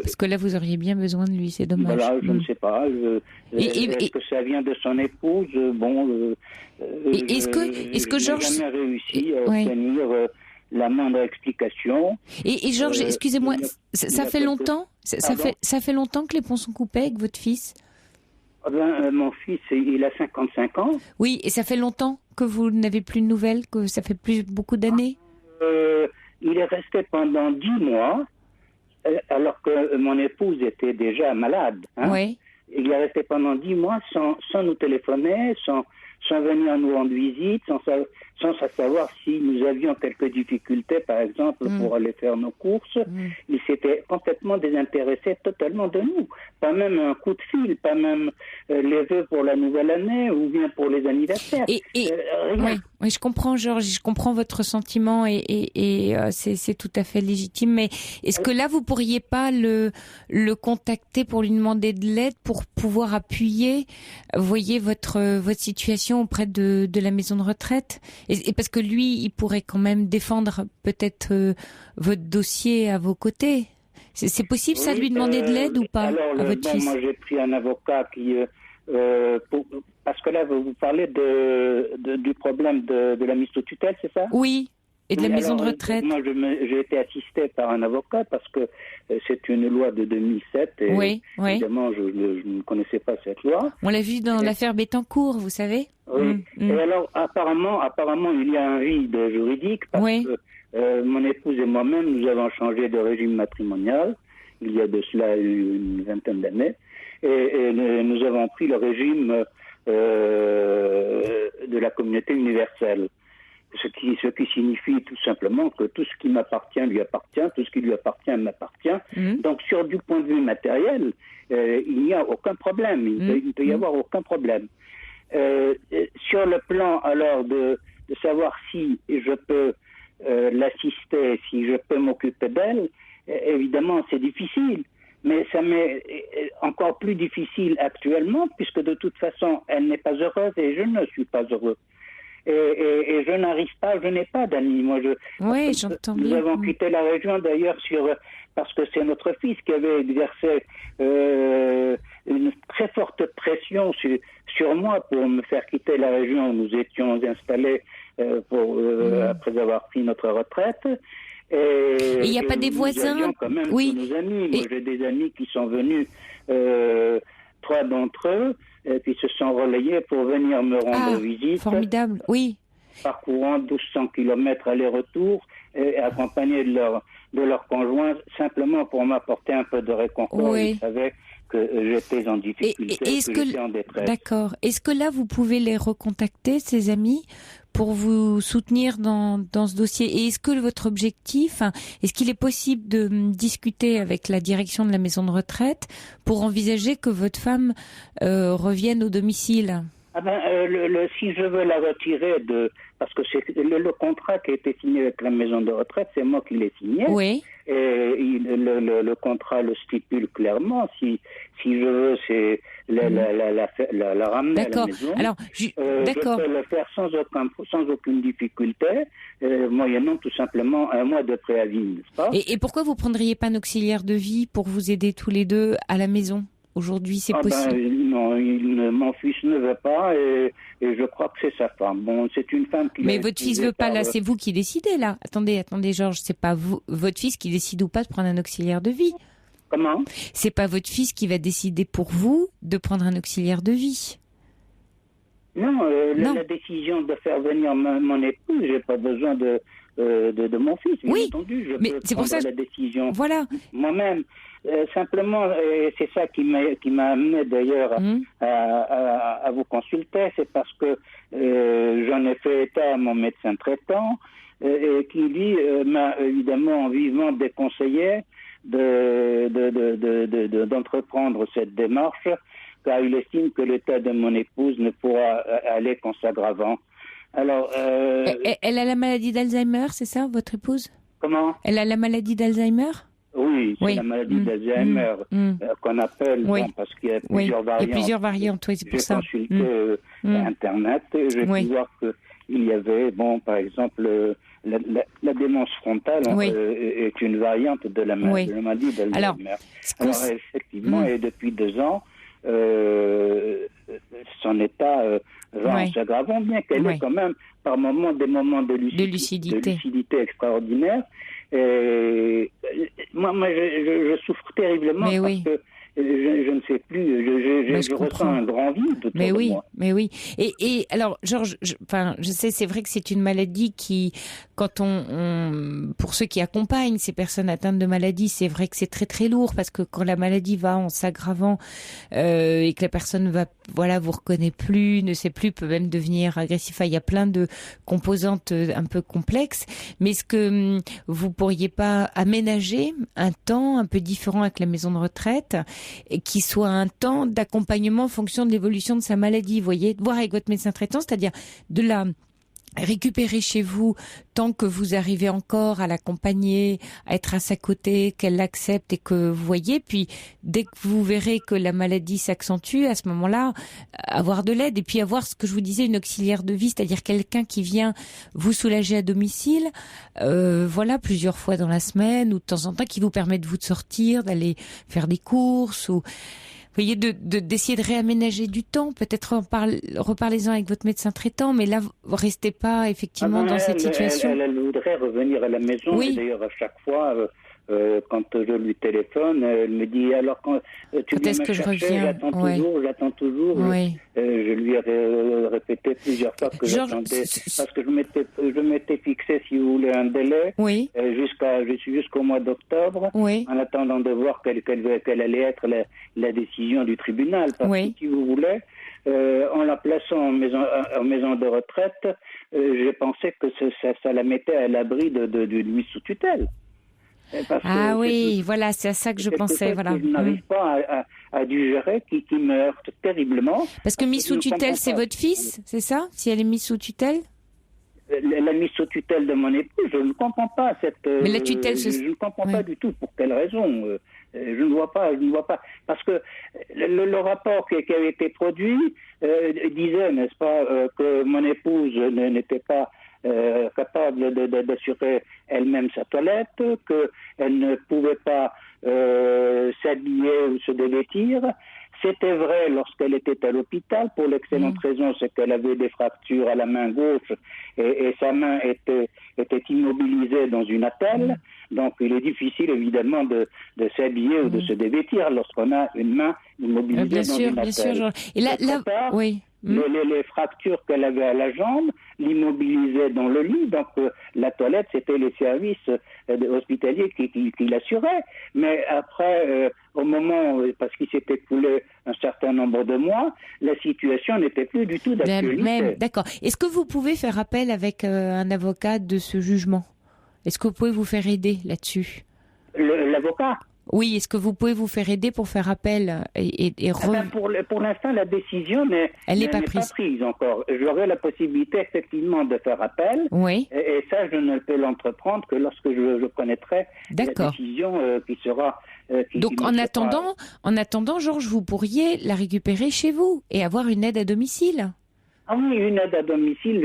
Parce que là, vous auriez bien besoin de lui, c'est dommage. Voilà, je ne sais pas. Est-ce que ça vient de son épouse ? Bon, est-ce que Georges... Je n'ai jamais réussi à obtenir la moindre explication. Et Georges, excusez-moi, ça fait longtemps ça fait longtemps que les ponts sont coupés avec votre fils ? Mon fils, il a 55 ans. Oui, et ça fait longtemps que vous n'avez plus de nouvelles, que ça fait plus beaucoup d'années ? Il est resté pendant 10 mois, alors que mon épouse était déjà malade. Oui. Il est resté pendant 10 mois sans nous téléphoner, sans venir nous rendre visite, sans savoir si nous avions quelques difficultés, par exemple, pour aller faire nos courses. Il s'était complètement désintéressé totalement de nous. Pas même un coup de fil, pas même les vœux pour la nouvelle année ou bien pour les anniversaires. Rien. Oui, je comprends, Georges, je comprends votre sentiment et c'est tout à fait légitime. Mais est-ce que là, vous pourriez pas le contacter pour lui demander de l'aide, pour pouvoir appuyer, voyez, votre situation auprès de la maison de retraite ? Et parce que lui, il pourrait quand même défendre peut-être votre dossier à vos côtés. C'est possible ça de lui demander de l'aide ou pas à votre fils ? Moi, j'ai pris un avocat qui... parce que là, vous parlez du problème de la mise sous tutelle, c'est ça ? Oui, et de la maison de retraite. Moi, j'ai été assisté par un avocat parce que c'est une loi de 2007 et évidemment, je ne connaissais pas cette loi. On l'a vu dans l'affaire Bettencourt, vous savez ? Oui. Et alors, apparemment, il y a un vide juridique parce que mon épouse et moi-même, nous avons changé de régime matrimonial il y a de cela une vingtaine d'années et nous avons pris le régime de la communauté universelle. Ce qui signifie tout simplement que tout ce qui m'appartient lui appartient, tout ce qui lui appartient m'appartient. Donc, sur du point de vue matériel, il n'y a aucun problème. Il ne peut y avoir aucun problème. Sur le plan, alors, de savoir si je peux l'assister, si je peux m'occuper d'elle, évidemment, c'est difficile. Mais ça m'est encore plus difficile actuellement, puisque de toute façon, elle n'est pas heureuse et je ne suis pas heureux. Et je n'arrive pas, je n'ai pas d'amis. Moi, j'entends nous bien. avons quitté la région d'ailleurs parce que c'est notre fils qui avait exercé une très forte pression sur moi pour me faire quitter la région où nous étions installés après avoir pris notre retraite. Et il n'y a pas des voisins quand même tous nos amis. Moi, j'ai des amis qui sont venus, 3 d'entre eux, qui se sont relayés pour venir me rendre visite. Formidable, oui. Parcourant 1200 km aller-retour, et accompagnés de leur conjoint, simplement pour m'apporter un peu de réconfort. Ils savaient que j'étais en difficulté, que j'étais en détresse. D'accord. Est-ce que là, vous pouvez les recontacter, ces amis, pour vous soutenir dans ce dossier ? Et est-ce que votre objectif, est-ce qu'il est possible de discuter avec la direction de la maison de retraite pour envisager que votre femme revienne au domicile ? Si je veux la retirer parce que c'est le contrat qui a été signé avec la maison de retraite, c'est moi qui l'ai signé. Oui. Et le contrat le stipule clairement. Si je veux, c'est la ramener à la maison. Alors, d'accord. Je peux le faire sans aucune difficulté, moyennant tout simplement un mois de préavis, n'est-ce pas ? Et pourquoi vous prendriez pas un auxiliaire de vie pour vous aider tous les deux à la maison ? Aujourd'hui, c'est possible. Non, mon fils ne veut pas et je crois que c'est sa femme. Bon, c'est une femme qui... Mais votre fils veut pas, là, c'est vous qui décidez, là. Attendez, Georges, c'est pas vous, votre fils qui décide ou pas de prendre un auxiliaire de vie. Comment ? C'est pas votre fils qui va décider pour vous de prendre un auxiliaire de vie. Non, la décision de faire venir mon épouse, j'ai pas besoin de de mon fils. Bien entendu, je peux c'est pour ça la décision moi-même. Simplement, c'est ça qui m'a amené d'ailleurs à vous consulter, c'est parce que j'en ai fait état à mon médecin traitant et qui lui m'a évidemment vivement déconseillé d'entreprendre cette démarche, car il estime que l'état de mon épouse ne pourra aller qu'en s'aggravant. Alors, elle a la maladie d'Alzheimer, c'est ça, votre épouse? Comment? Elle a la maladie d'Alzheimer? Oui, c'est la maladie d'Alzheimer qu'on appelle, parce qu'il y a plusieurs variantes. Il y a plusieurs variantes, oui, c'est pour ça. J'ai consulté Internet et j'ai pu voir qu'il y avait, par exemple, la démence frontale est une variante de la maladie d'Alzheimer. Alors effectivement, et depuis 2 ans, son état va en s'aggravant, bien qu'elle ait quand même par moments des moments de lucidité extraordinaires. Et moi, je souffre terriblement parce que je ne sais plus, je ressens un grand vide autour de moi. Mais oui. Et alors, Georges, je sais, c'est vrai que c'est une maladie qui, quand pour ceux qui accompagnent ces personnes atteintes de maladie, c'est vrai que c'est très très lourd parce que quand la maladie va en s'aggravant et que la personne vous reconnaît plus, ne sait plus, peut même devenir agressif. Il y a plein de composantes un peu complexes. Mais est-ce que vous pourriez pas aménager un temps un peu différent avec la maison de retraite, et qui soit un temps d'accompagnement en fonction de l'évolution de sa maladie, vous voyez, voir avec votre médecin traitant, c'est-à-dire de la récupérer chez vous tant que vous arrivez encore à l'accompagner, à être à sa côté, qu'elle l'accepte et que vous voyez, puis dès que vous verrez que la maladie s'accentue, à ce moment-là, avoir de l'aide et puis avoir ce que je vous disais, une auxiliaire de vie, c'est-à-dire quelqu'un qui vient vous soulager à domicile, plusieurs fois dans la semaine ou de temps en temps, qui vous permet de vous sortir, d'aller faire des courses ou... Vous voyez, d'essayer de réaménager du temps. Peut-être reparlez-en avec votre médecin traitant, mais là, vous restez pas effectivement dans cette situation. Elle voudrait revenir à la maison. Et d'ailleurs, à chaque fois, quand je lui téléphone, elle me dit alors quand tu viens me chercher, j'attends toujours. Je lui ai répété plusieurs fois que j'attendais parce que je m'étais fixé, si vous voulez, un délai jusqu'au mois d'octobre, en attendant de voir quelle allait être la décision du tribunal. Parce que si vous voulez, en la plaçant en maison de retraite, j'ai pensé que ça la mettait à l'abri d'une mise sous tutelle. Voilà, c'est à ça que je pensais. Voilà. Je n'arrive pas à digérer, qui me heurte terriblement. Parce que mise sous tutelle, c'est votre fils, c'est ça? Si elle est mise sous tutelle? La mise sous tutelle de mon époux, je ne comprends pas cette. Mais la tutelle, je ne comprends pas du tout pour quelle raison. Je ne vois pas. Parce que le rapport qui avait été produit disait, n'est-ce pas, que mon épouse n'était pas capable d'assurer elle-même sa toilette, qu'elle ne pouvait pas s'habiller ou se dévêtir. C'était vrai lorsqu'elle était à l'hôpital, pour l'excellente raison, c'est qu'elle avait des fractures à la main gauche et sa main était immobilisée dans une attelle. Donc il est difficile évidemment de s'habiller ou de se dévêtir lorsqu'on a une main immobilisée dans une attelle. Bien sûr. Et là, les fractures qu'elle avait à la jambe l'immobilisaient dans le lit, donc la toilette, c'était les services hospitaliers qui l'assuraient. Mais après, au moment, parce qu'il s'était écoulé un certain nombre de mois, la situation n'était plus du tout d'actualité. D'accord. Est-ce que vous pouvez faire appel avec un avocat de ce jugement? Est-ce que vous pouvez vous faire aider là-dessus? L'avocat? Oui, est-ce que vous pouvez vous faire aider pour faire appel pour l'instant, la décision n'est pas prise encore. J'aurai la possibilité effectivement de faire appel. Oui. Et ça, je ne peux l'entreprendre que lorsque je connaîtrai la décision qui sera... Donc, en attendant, Georges, vous pourriez la récupérer chez vous et avoir une aide à domicile. Ah oui, une aide à domicile,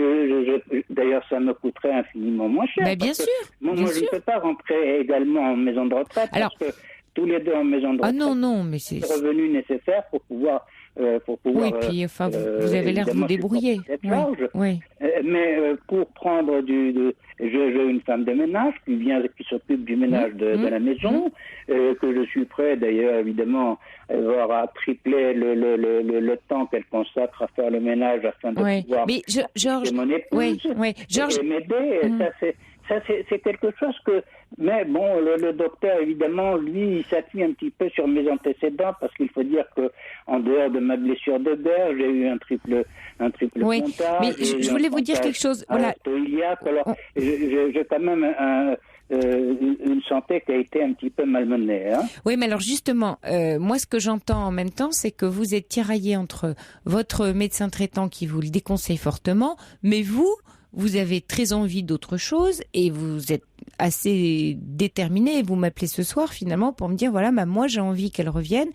d'ailleurs, ça me coûterait infiniment moins cher. Bien sûr. Moi, je ne peux pas rentrer également en maison de retraite parce que tous les deux en maison de retraite, mais c'est le revenu nécessaire pour pouvoir... oui, puis vous avez l'air de vous débrouiller. Mais pour prendre j'ai une femme de ménage qui s'occupe du ménage de la maison, que je suis prêt d'ailleurs évidemment à tripler le temps qu'elle consacre à faire le ménage afin de pouvoir Georges, mon épouse et m'aider. ça c'est quelque chose que... Mais bon, le docteur, évidemment, lui, il s'appuie un petit peu sur mes antécédents parce qu'il faut dire que en dehors de ma blessure de guerre, j'ai eu un triple oui, pontage. Mais je voulais vous dire quelque chose. Voilà. Alors, j'ai quand même une santé qui a été un petit peu malmenée. Hein. Oui, mais alors justement, moi, ce que j'entends en même temps, c'est que vous êtes tiraillé entre votre médecin traitant qui vous le déconseille fortement, mais vous avez très envie d'autre chose et vous êtes assez déterminé. Vous m'appelez ce soir finalement pour me dire voilà, moi j'ai envie qu'elle revienne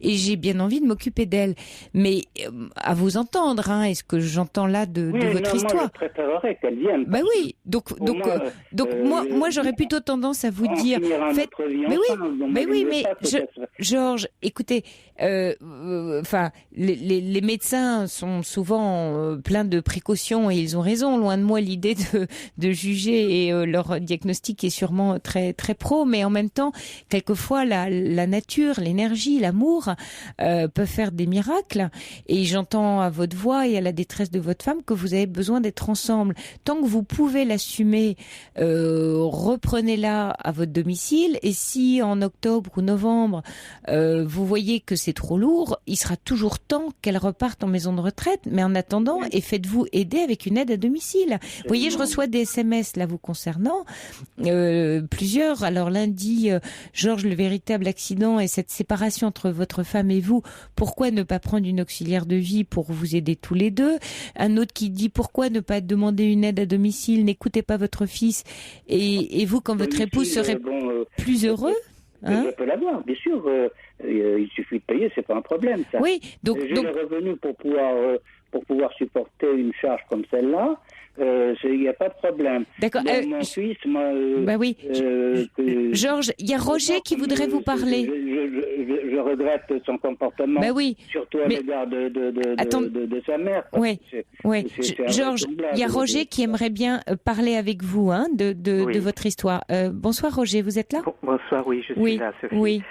et j'ai bien envie de m'occuper d'elle. Mais à vous entendre, hein, est-ce que j'entends là de votre histoire? Moi, je préférerais qu'elle vienne. Bah oui, donc moi j'aurais plutôt tendance à vous dire faites. Georges, écoutez, enfin les médecins sont souvent pleins de précautions et ils ont raison. Loin de moi l'idée de juger et leur diagnostic est sûrement très très pro, mais en même temps, quelquefois la nature, l'énergie, l'amour peuvent faire des miracles. Et j'entends à votre voix et à la détresse de votre femme que vous avez besoin d'être ensemble. Tant que vous pouvez l'assumer, reprenez-la à votre domicile. Et si en octobre ou novembre vous voyez que c'est trop lourd, il sera toujours temps qu'elle reparte en maison de retraite. Mais en attendant, et faites-vous aider avec une aide à domicile. Vous voyez, je reçois des SMS là vous concernant. Plusieurs. Alors lundi, Georges, le véritable accident et cette séparation entre votre femme et vous, pourquoi ne pas prendre une auxiliaire de vie pour vous aider tous les deux? Un autre qui dit pourquoi ne pas demander une aide à domicile, n'écoutez pas votre fils et vous quand votre épouse serait plus heureux. Hein? Je peux l'avoir, bien sûr. Il suffit de payer, c'est pas un problème. Ça. Oui, donc j'ai les revenus pour pouvoir supporter une charge comme celle-là. Il n'y a pas de problème. D'accord. Mon fils, moi. Bah oui. Georges, il y a Roger qui voudrait vous parler. Je regrette son comportement. Bah oui. Surtout à l'égard de sa mère. Oui. Georges, il y a Roger qui aimerait bien parler avec vous, hein, de votre histoire. Bonsoir Roger, vous êtes là? Bonsoir, oui, je suis là, Sophie. Oui.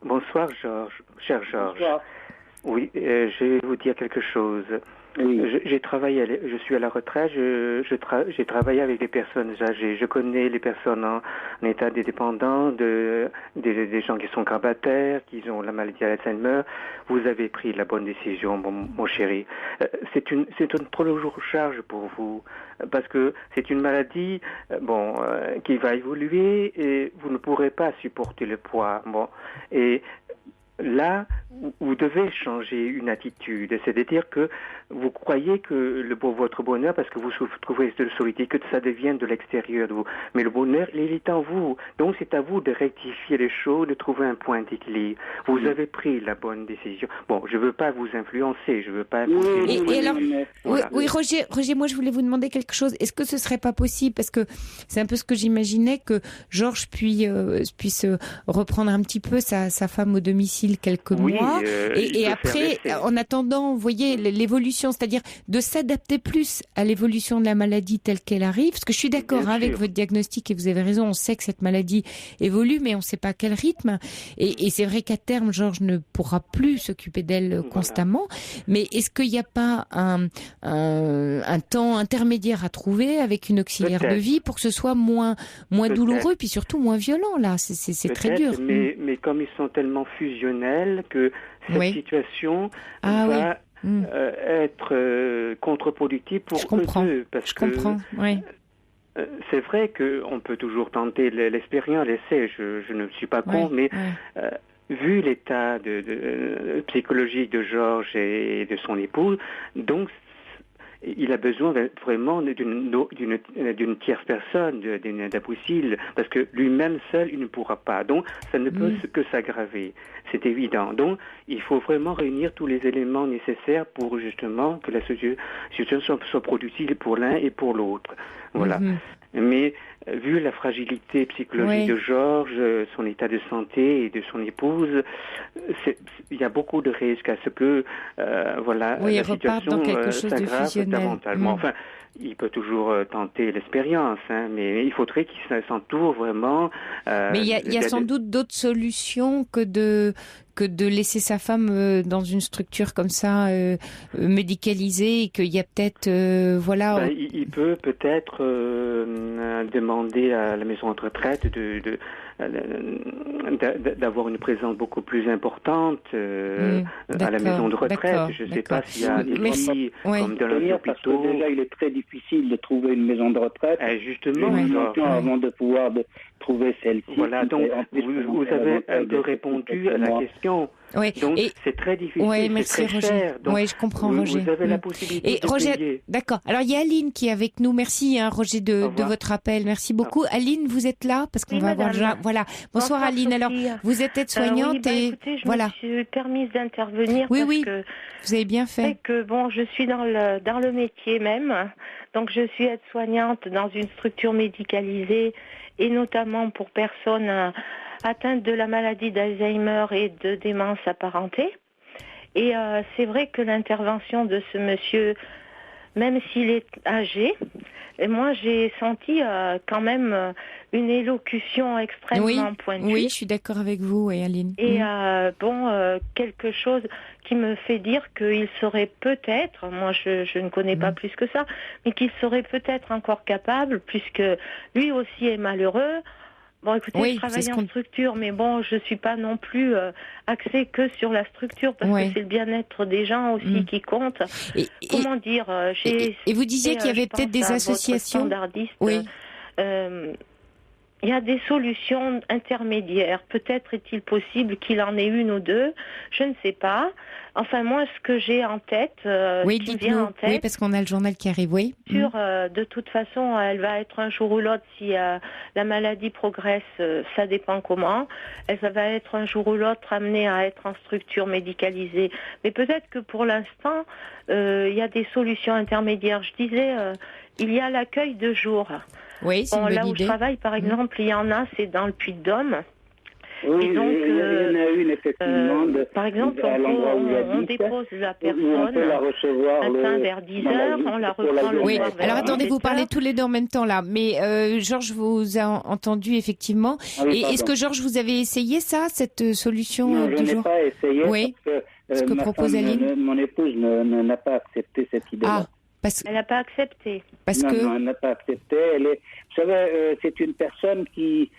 Bonsoir Georges, cher Georges. Bonsoir. Oui, je vais vous dire quelque chose. Oui. J'ai travaillé, je suis à la retraite, j'ai travaillé avec des personnes âgées. Je connais les personnes en état de dépendant, des gens qui sont grabataires, qui ont la maladie d'Alzheimer. Vous avez pris la bonne décision, mon chéri. C'est une trop lourde charge pour vous, parce que c'est une maladie, qui va évoluer et vous ne pourrez pas supporter le poids. Et là, vous devez changer une attitude, c'est-à-dire que vous croyez que votre bonheur, parce que vous trouvez de solitude, que ça devienne de l'extérieur de vous. Mais le bonheur, il est en vous. Donc c'est à vous de rectifier les choses, de trouver un point d'équilibre. Vous avez pris la bonne décision. Bon, je veux pas vous influencer, je veux pas... Oui, Roger, moi je voulais vous demander quelque chose. Est-ce que ce serait pas possible, parce que c'est un peu ce que j'imaginais, que Georges puisse reprendre un petit peu sa femme au domicile quelques mois, et après, en attendant, vous voyez, l'évolution, c'est-à-dire de s'adapter plus à l'évolution de la maladie telle qu'elle arrive, parce que je suis d'accord avec votre diagnostic, et vous avez raison, on sait que cette maladie évolue, mais on ne sait pas à quel rythme, et c'est vrai qu'à terme, Georges ne pourra plus s'occuper d'elle constamment, mais est-ce qu'il n'y a pas un temps intermédiaire à trouver avec une auxiliaire de vie pour que ce soit moins douloureux, puis surtout moins violent, là, c'est très dur. Mais comme ils sont tellement fusionnels que cette situation va être contre-productive pour eux deux. Parce que c'est vrai qu'on peut toujours tenter l'expérience, l'essai, je ne suis pas contre, mais vu l'état psychologique de Georges et de son épouse, donc il a besoin vraiment d'une tierce personne, d'un possible, parce que lui-même seul, il ne pourra pas. Donc, ça ne peut que s'aggraver. C'est évident. Donc, il faut vraiment réunir tous les éléments nécessaires pour justement que la situation soit productive pour l'un et pour l'autre. Voilà. Mais vu la fragilité psychologique de Georges, son état de santé et de son épouse, il y a beaucoup de risques à ce que la situation s'aggrave davantage. Enfin, il peut toujours tenter l'expérience, mais il faudrait qu'il s'entoure vraiment. Mais il y a sans doute d'autres solutions que que de laisser sa femme dans une structure comme ça médicalisée et qu'il y a peut-être il peut peut-être demander à la maison de retraite d'avoir une présence beaucoup plus importante à la maison de retraite. Je ne sais pas s'il y a des lits comme dans les hôpitaux. Déjà, il est très difficile de trouver une maison de retraite. Justement, avant de pouvoir trouver celle-ci. Voilà, donc vous avez un peu répondu à la question. Oui. Donc c'est très difficile, merci, c'est très Roger. cher. Donc, je comprends, Roger. Vous avez la possibilité de Roger, payer. D'accord. Alors il y a Aline qui est avec nous. Merci Roger de votre appel. Merci beaucoup. Aline, vous êtes là parce qu'on va avoir déjà. Voilà. Bonsoir Aline. Sophie. Alors vous êtes aide-soignante écoutez, je me suis permise d'intervenir parce que vous avez bien fait. C'est que je suis dans le métier même. Donc je suis aide-soignante dans une structure médicalisée et notamment pour personnes atteintes de la maladie d'Alzheimer et de démence apparentée. Et c'est vrai que l'intervention de ce monsieur, même s'il est âgé, et moi j'ai senti quand même une élocution extrêmement pointue. Oui, je suis d'accord avec vous, Aline. Et quelque chose qui me fait dire qu'il serait peut-être, moi je ne connais pas plus que ça, mais qu'il serait peut-être encore capable, puisque lui aussi est malheureux. Bon, écoutez, je travaille en structure, mais je suis pas non plus axée que sur la structure, parce que c'est le bien-être des gens aussi qui compte. Comment dire et vous disiez qu'il y avait peut-être des associations. Oui. Il y a des solutions intermédiaires. Peut-être est-il possible qu'il en ait une ou deux. Je ne sais pas. Enfin, moi, ce que j'ai en tête, qui me vient en tête... Oui, parce qu'on a le journal qui arrive, de toute façon, elle va être un jour ou l'autre, si la maladie progresse, ça dépend comment. Elle va être un jour ou l'autre amenée à être en structure médicalisée. Mais peut-être que pour l'instant, il y a des solutions intermédiaires. Je disais, il y a l'accueil de jour. Oui, c'est une bonne là où idée. je travaille, par exemple, il y en a, c'est dans le Puy-de-Dôme. Oui, donc, il y en a une, effectivement. Par exemple, on dépose la personne vers 10h, on la reprend le soir vers alors attendez, vous parlez tous les deux en même temps là, mais Georges vous a entendu effectivement. Et est-ce que Georges, vous avez essayé cette solution non, je n'ai pas essayé parce que propose Aline. Mon épouse n'a pas accepté cette idée-là. Elle n'a pas accepté. Non, elle n'a pas accepté. Vous savez, c'est une personne qui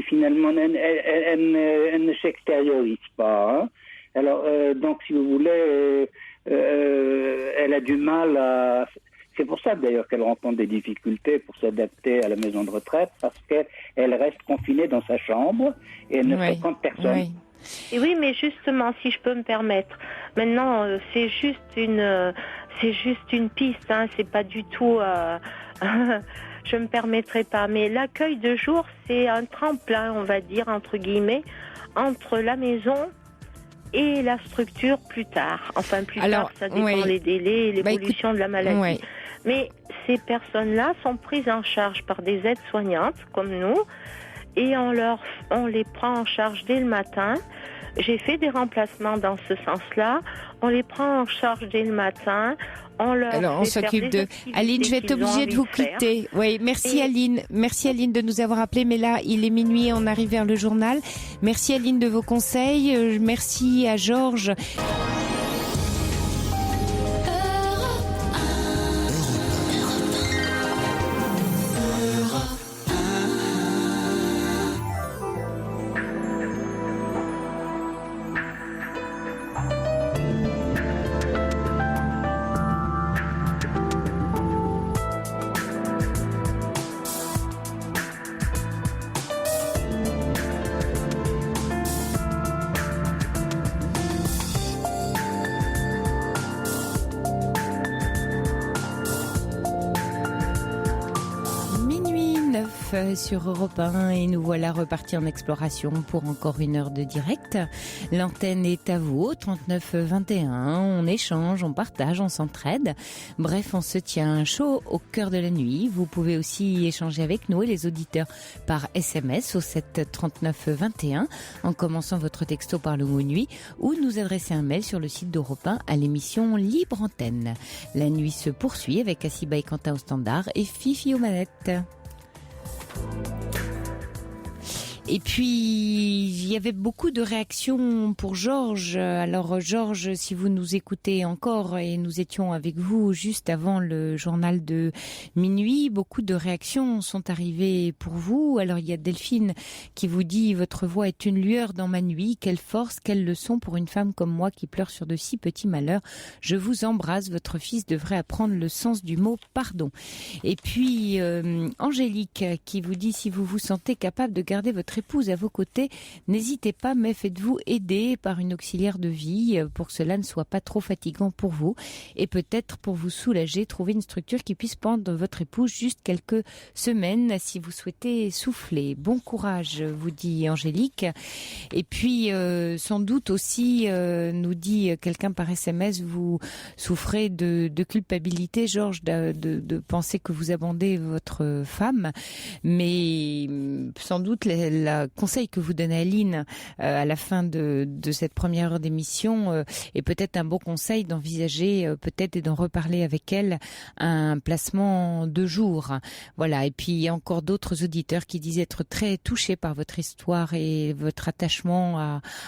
finalement, elle ne s'extériorise pas. Hein. Alors, donc, si vous voulez, elle a du mal à... C'est pour ça, d'ailleurs, qu'elle rencontre des difficultés pour s'adapter à la maison de retraite, parce qu'elle reste confinée dans sa chambre et elle ne fréquente personne. Oui. Et oui, mais justement, si je peux me permettre, maintenant, c'est juste une piste, hein, c'est pas du tout... je me permettrai pas, mais l'accueil de jour, c'est un tremplin, on va dire, entre guillemets, entre la maison et la structure plus tard. Enfin, plus tard, ça dépend les délais et l'évolution de la maladie. Mais ces personnes-là sont prises en charge par des aides-soignantes, comme nous, et on les prend en charge dès le matin. J'ai fait des remplacements dans ce sens-là. On les prend en charge dès le matin. On s'occupe de... Aline, je vais être obligée de vous quitter. Oui, merci Aline. Merci Aline de nous avoir appelés. Mais là, il est minuit, on arrive vers le journal. Merci Aline de vos conseils. Merci à Georges. Sur Europe 1 et nous voilà repartis en exploration pour encore une heure de direct. L'antenne est à vous, 39 21. On échange, on partage, on s'entraide. Bref, on se tient chaud au cœur de la nuit. Vous pouvez aussi échanger avec nous et les auditeurs par SMS au 7 39 21 en commençant votre texto par le mot nuit ou nous adresser un mail sur le site d'Europe 1 à l'émission Libre Antenne. La nuit se poursuit avec Assiba et Quentin au standard et Fifi aux manettes. Et puis, il y avait beaucoup de réactions pour Georges. Alors, Georges, si vous nous écoutez encore, et nous étions avec vous juste avant le journal de minuit, beaucoup de réactions sont arrivées pour vous. Alors, il y a Delphine qui vous dit « Votre voix est une lueur dans ma nuit. Quelle force, quelle leçon pour une femme comme moi qui pleure sur de si petits malheurs. Je vous embrasse. Votre fils devrait apprendre le sens du mot pardon. » Et puis, Angélique qui vous dit « Si vous vous sentez capable de garder votre épouse à vos côtés, n'hésitez pas, mais faites-vous aider par une auxiliaire de vie pour que cela ne soit pas trop fatigant pour vous et peut-être pour vous soulager, trouver une structure qui puisse prendre votre épouse juste quelques semaines si vous souhaitez souffler. Bon courage, vous dit Angélique. Et puis, sans doute aussi, nous dit quelqu'un par SMS, vous souffrez de culpabilité, Georges, de penser que vous abandonnez votre femme, mais sans doute le conseil que vous donnez à Aline à la fin de cette première heure d'émission est peut-être un bon conseil d'envisager peut-être et d'en reparler avec elle un placement de jour. Voilà. Et puis il y a encore d'autres auditeurs qui disent être très touchés par votre histoire et votre attachement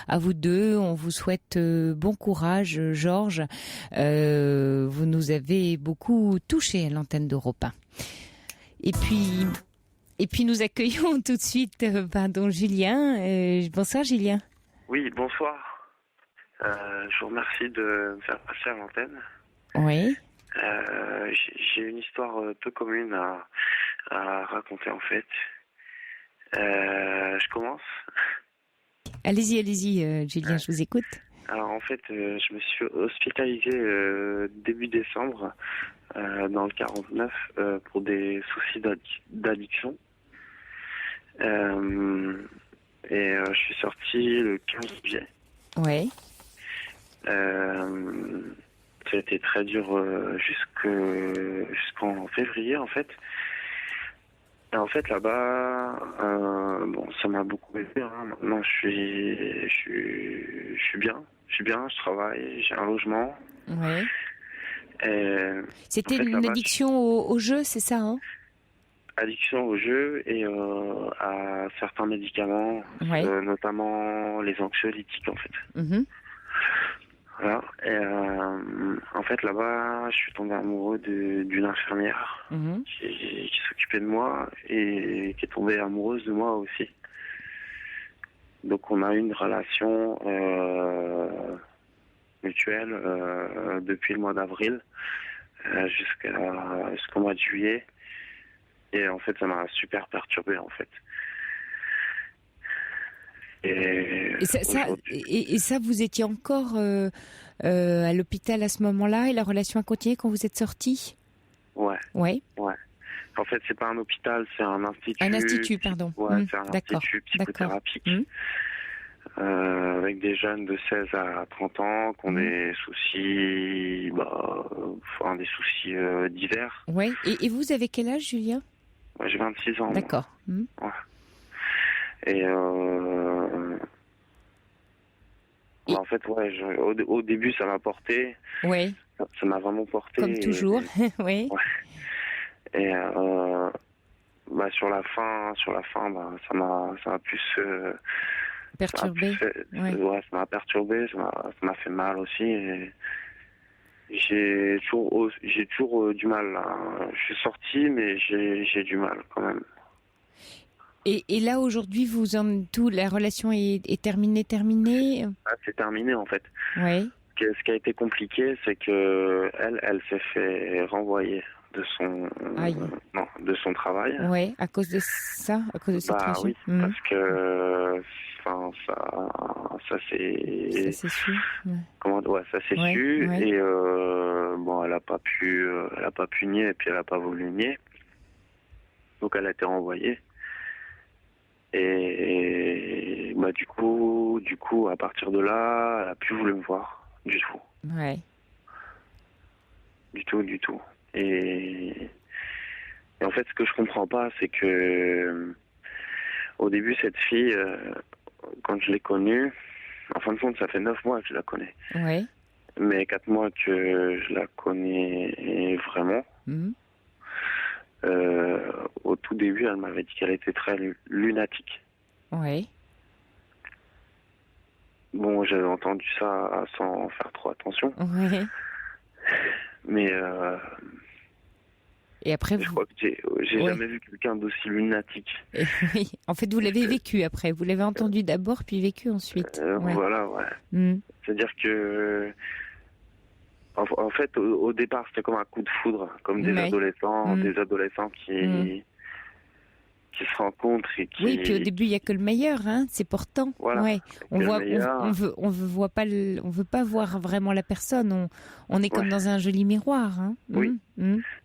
à vous deux. On vous souhaite bon courage, Georges. Vous nous avez beaucoup touchés à l'antenne d'Europe 1. Et puis nous accueillons tout de suite Julien. Bonsoir Julien. Oui, bonsoir. Je vous remercie de me faire passer à l'antenne. Oui. J'ai une histoire peu commune à raconter en fait. Je commence. Allez-y Julien, je vous écoute. Alors en fait, je me suis hospitalisé début décembre dans le 49 pour des soucis d'addiction. Et je suis sorti le 15 juillet. Oui. Ça a été très dur jusqu'en février en fait. Et en fait là-bas, ça m'a beaucoup aidé. Maintenant je suis bien, je travaille, j'ai un logement. Oui. C'était en fait, une addiction au jeu, c'est ça, hein? Addiction au jeu et à certains médicaments, ouais. Notamment les anxiolytiques en fait. Mm-hmm. Voilà. Et en fait là-bas, je suis tombé amoureux d'une infirmière qui s'occupait de moi et qui est tombée amoureuse de moi aussi. Donc on a eu une relation mutuelle depuis le mois d'avril jusqu'au mois de juillet. Et en fait, ça m'a super perturbé, en fait. Et ça, vous étiez encore à l'hôpital à ce moment-là et la relation a continué quand vous êtes sorti? Ouais. Ouais. Ouais. En fait, c'est pas un hôpital, c'est un institut. Un institut, pardon. Ouais, c'est un institut psychothérapique. Avec des jeunes de 16 à 30 ans qui ont des soucis, des soucis divers. Ouais. Et vous avez quel âge, Julien? Ouais, j'ai 26 ans. D'accord. Ouais. Et en fait, au début, ça m'a porté. Oui. Ça m'a vraiment porté. Comme toujours, oui. Ouais. Et sur la fin, ça m'a plus perturbé. Ça m'a perturbé, ça m'a fait mal aussi. Et j'ai toujours du mal. Je suis sorti, mais j'ai du mal quand même. Et là aujourd'hui, la relation est terminée. C'est terminé en fait. Oui. Ce qui a été compliqué, c'est que elle s'est fait renvoyer de son travail. Oui, à cause de ça, à cause de cette raison. Oui, parce que ça s'est su. Ouais. Ça s'est su et elle a pas pu nier et puis elle a pas voulu nier. Donc elle a été renvoyée. Et du coup à partir de là, elle a plus voulu me voir du tout. Ouais. Du tout. Et en fait, ce que je comprends pas, c'est que au début, cette fille, quand je l'ai connue, en fin de compte, ça fait 9 mois que je la connais. Ouais. Mais 4 mois que je la connais vraiment. Au tout début, elle m'avait dit qu'elle était très lunatique. Oui. Bon, j'avais entendu ça sans faire trop attention. Oui. Mais et après, je crois que j'ai jamais vu quelqu'un d'aussi lunatique. Et, oui, en fait, vous l'avez vécu après. Vous l'avez entendu d'abord, puis vécu ensuite. Voilà, ouais. C'est-à-dire que, en fait, au départ, c'était comme un coup de foudre, comme des adolescents qui se rencontrent et qui... Oui, puis au début, il n'y a que le meilleur, hein, c'est portant. Voilà. Ouais. On veut pas voir vraiment la personne. On est comme dans un joli miroir, hein. Oui.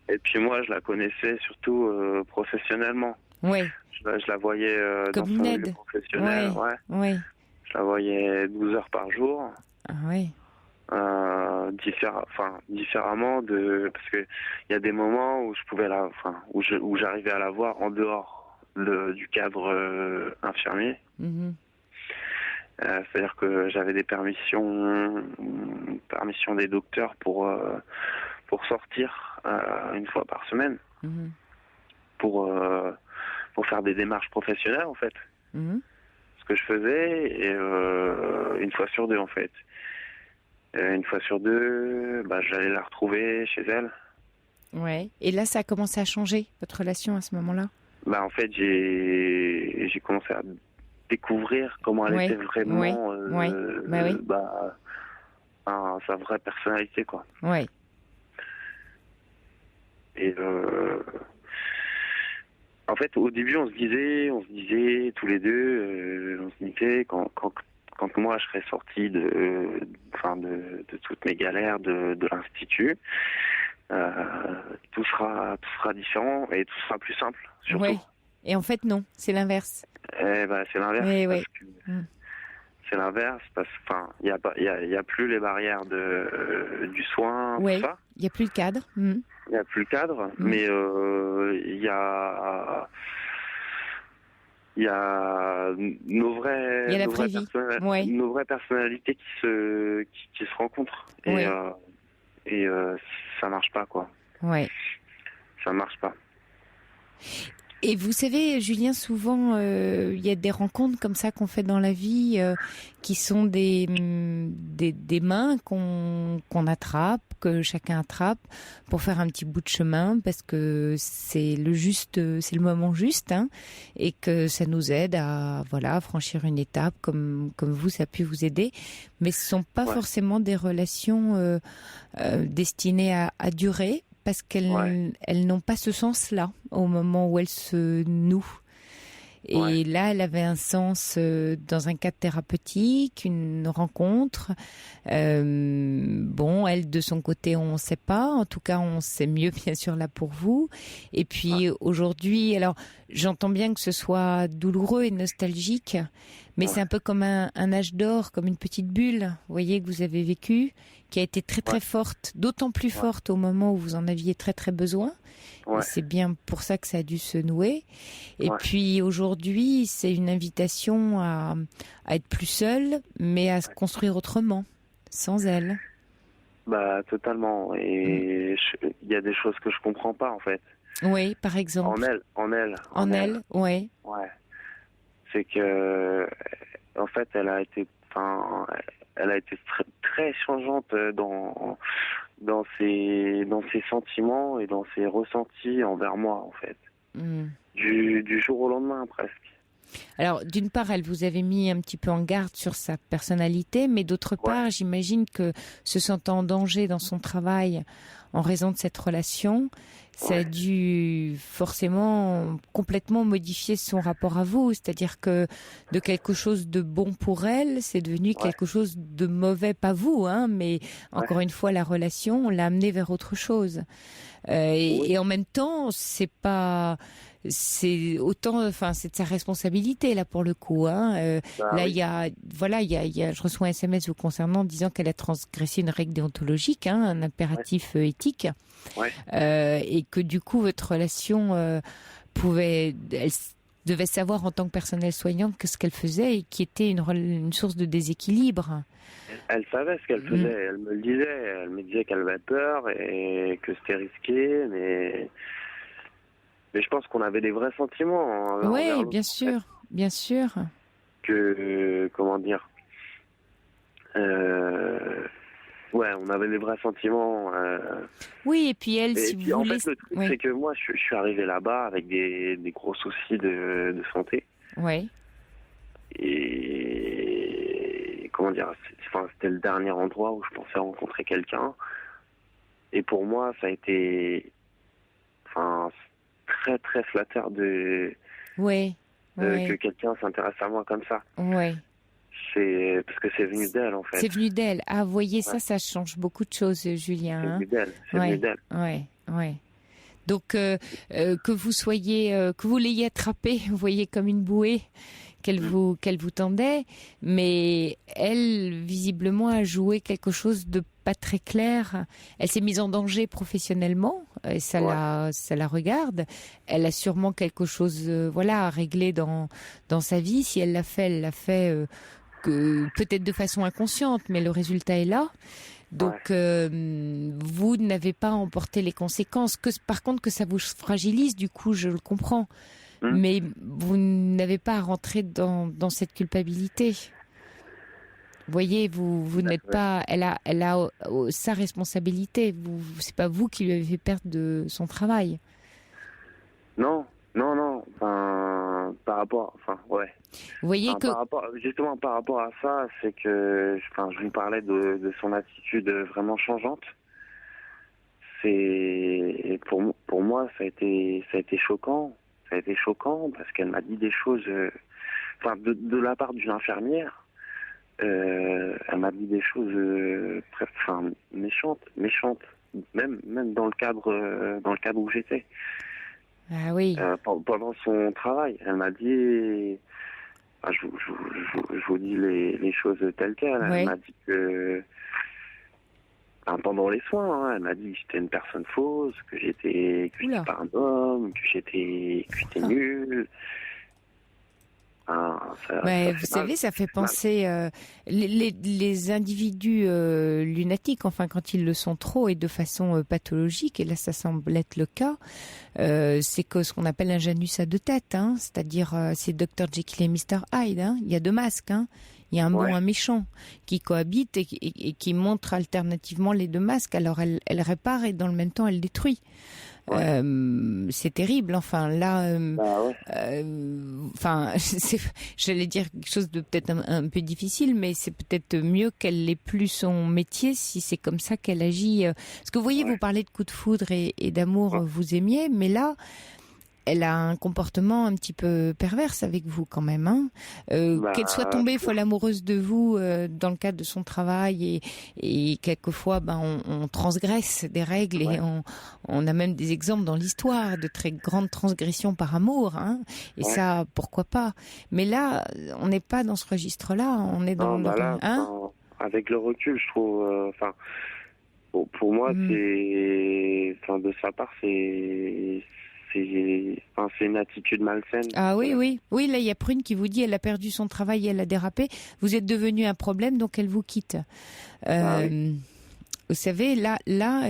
Et puis moi, je la connaissais surtout professionnellement. Oui. Je la voyais comme dans son milieu professionnel. Ouais. Je la voyais 12 heures par jour. Ah oui. Différemment parce que il y a des moments où je pouvais où j'arrivais à la voir en dehors du cadre infirmier. C'est-à-dire que j'avais des permissions des docteurs pour sortir une fois par semaine pour faire des démarches professionnelles en fait. Ce que je faisais et une fois sur deux en fait. Une fois sur deux, j'allais la retrouver chez elle. Ouais. Et là, ça a commencé à changer, votre relation à ce moment-là? En fait, j'ai commencé à découvrir comment elle était vraiment sa vraie personnalité, quoi. Ouais. Et en fait, au début, on se disait tous les deux, on se disait quand moi je serais sorti de toutes mes galères de l'institut, tout sera différent et tout sera plus simple, surtout. Ouais. Et en fait, non, c'est l'inverse. C'est l'inverse. C'est l'inverse parce qu'il y a plus les barrières du soin, tout ça. Il n'y a plus le cadre. Il n'y a plus le cadre, mais il y a nos vraies personnalités qui se rencontrent et ça marche pas, quoi. Ouais. Ça marche pas. Et vous savez, Julien, souvent, il y a des rencontres comme ça qu'on fait dans la vie, qui sont des mains qu'on attrape, que chacun attrape, pour faire un petit bout de chemin, parce que c'est le moment juste, hein, et que ça nous aide à franchir une étape, comme vous, ça a pu vous aider. Mais ce sont pas forcément des relations destinées à durer, parce qu'elles n'ont pas ce sens-là au moment où elles se nouent. Et là, elle avait un sens dans un cadre thérapeutique, une rencontre. Elle, de son côté, on ne sait pas. En tout cas, on sait mieux, bien sûr, là pour vous. Et puis, aujourd'hui, alors, j'entends bien que ce soit douloureux et nostalgique, mais c'est un peu comme un âge d'or, comme une petite bulle, vous voyez, que vous avez vécu, qui a été très, très forte, d'autant plus forte au moment où vous en aviez très, très besoin. Et c'est bien pour ça que ça a dû se nouer. Et puis aujourd'hui, c'est une invitation à être plus seul, mais à se construire autrement, sans elle. Totalement. Et il y a des choses que je comprends pas, en fait. Oui, par exemple. En elle, oui. Ouais. C'est que, en fait, elle a été très, très changeante dans ses sentiments et dans ses ressentis envers moi, en fait. Du jour au lendemain, presque. Alors, d'une part, elle vous avait mis un petit peu en garde sur sa personnalité, mais d'autre part, j'imagine que se sentant en danger dans son travail en raison de cette relation, ça a dû forcément complètement modifier son rapport à vous. C'est-à-dire que de quelque chose de bon pour elle, c'est devenu quelque chose de mauvais, pas vous, hein, mais encore une fois, la relation, on l'a amené vers autre chose. Et en même temps, c'est autant, c'est de sa responsabilité là pour le coup, hein. Je reçois un SMS vous concernant disant qu'elle a transgressé une règle déontologique, hein, un impératif éthique, et que du coup votre relation elle devait savoir en tant que personnel soignant que ce qu'elle faisait et qui était une source de déséquilibre. Elle savait ce qu'elle faisait, elle me le disait, elle me disait qu'elle avait peur et que c'était risqué, mais je pense qu'on avait des vrais sentiments. Oui, bien sûr. bien sûr. Que, comment dire, ouais, on avait les vrais sentiments. Oui, et puis elle, si puis, vous en voulez... fait, le truc, c'est que moi, je suis arrivé là-bas avec des gros soucis de santé. Oui. Et comment dire, c'était le dernier endroit où je pensais rencontrer quelqu'un. Et pour moi, ça a été très, très flatteur que quelqu'un s'intéresse à moi comme ça. Oui. C'est parce que c'est venu d'elle, en fait. C'est venu d'elle. Ah, vous voyez, ça change beaucoup de choses, Julien. C'est venu d'elle. C'est venu d'elle. Ouais. Donc, que vous l'ayez attrapée, vous voyez, comme une bouée qu'elle vous tendait, mais elle, visiblement, a joué quelque chose de pas très clair. Elle s'est mise en danger professionnellement, et ça la regarde. Elle a sûrement quelque chose, à régler dans sa vie. Si elle l'a fait, peut-être de façon inconsciente, mais le résultat est là. Donc, vous n'avez pas emporté les conséquences. Par contre, que ça vous fragilise, du coup, je le comprends. Mais vous n'avez pas à rentrer dans cette culpabilité. Vous voyez, vous n'êtes pas... Elle a sa responsabilité. C'est pas vous qui lui avez fait perdre de son travail. Non. Par rapport... ouais. Vous voyez justement, par rapport à ça, c'est que... je lui parlais de son attitude vraiment changeante. Pour moi, ça a été choquant. Ça a été choquant parce qu'elle m'a dit des choses... de la part d'une infirmière, elle m'a dit des choses méchantes. Même dans le cadre où j'étais. Ah oui. Pendant son travail, elle m'a dit, je vous dis les choses telles quelles. Oui. Elle m'a dit que pendant les soins, elle m'a dit que j'étais une personne fausse, que j'étais pas un homme, que j'étais nul. Vous savez, ça fait penser les individus lunatiques, quand ils le sont trop et de façon pathologique, et là ça semble être le cas, c'est que ce qu'on appelle un Janus à deux têtes, c'est-à-dire c'est Dr Jekyll et Mr Hyde, il y a deux masques, il y a un bon et un méchant qui cohabitent et qui montrent alternativement les deux masques. Alors elle répare et dans le même temps elle détruit. C'est terrible. J'allais dire quelque chose de peut-être un peu difficile, mais c'est peut-être mieux qu'elle n'ait plus son métier si c'est comme ça qu'elle agit. Parce que vous voyez, vous parlez de coup de foudre et d'amour, vous aimiez, mais là, elle a un comportement un petit peu perverse avec vous quand même. Qu'elle soit tombée folle amoureuse de vous dans le cadre de son travail et quelquefois on transgresse des règles et on a même des exemples dans l'histoire de très grandes transgressions par amour. Et ça, pourquoi pas. Mais là, on n'est pas dans ce registre-là. On est dans... avec le recul, je trouve... pour moi, c'est... de sa part, c'est une attitude malsaine. Ah oui, là il y a Prune qui vous dit elle a perdu son travail et elle a dérapé. Vous êtes devenu un problème, donc elle vous quitte. Vous savez, là,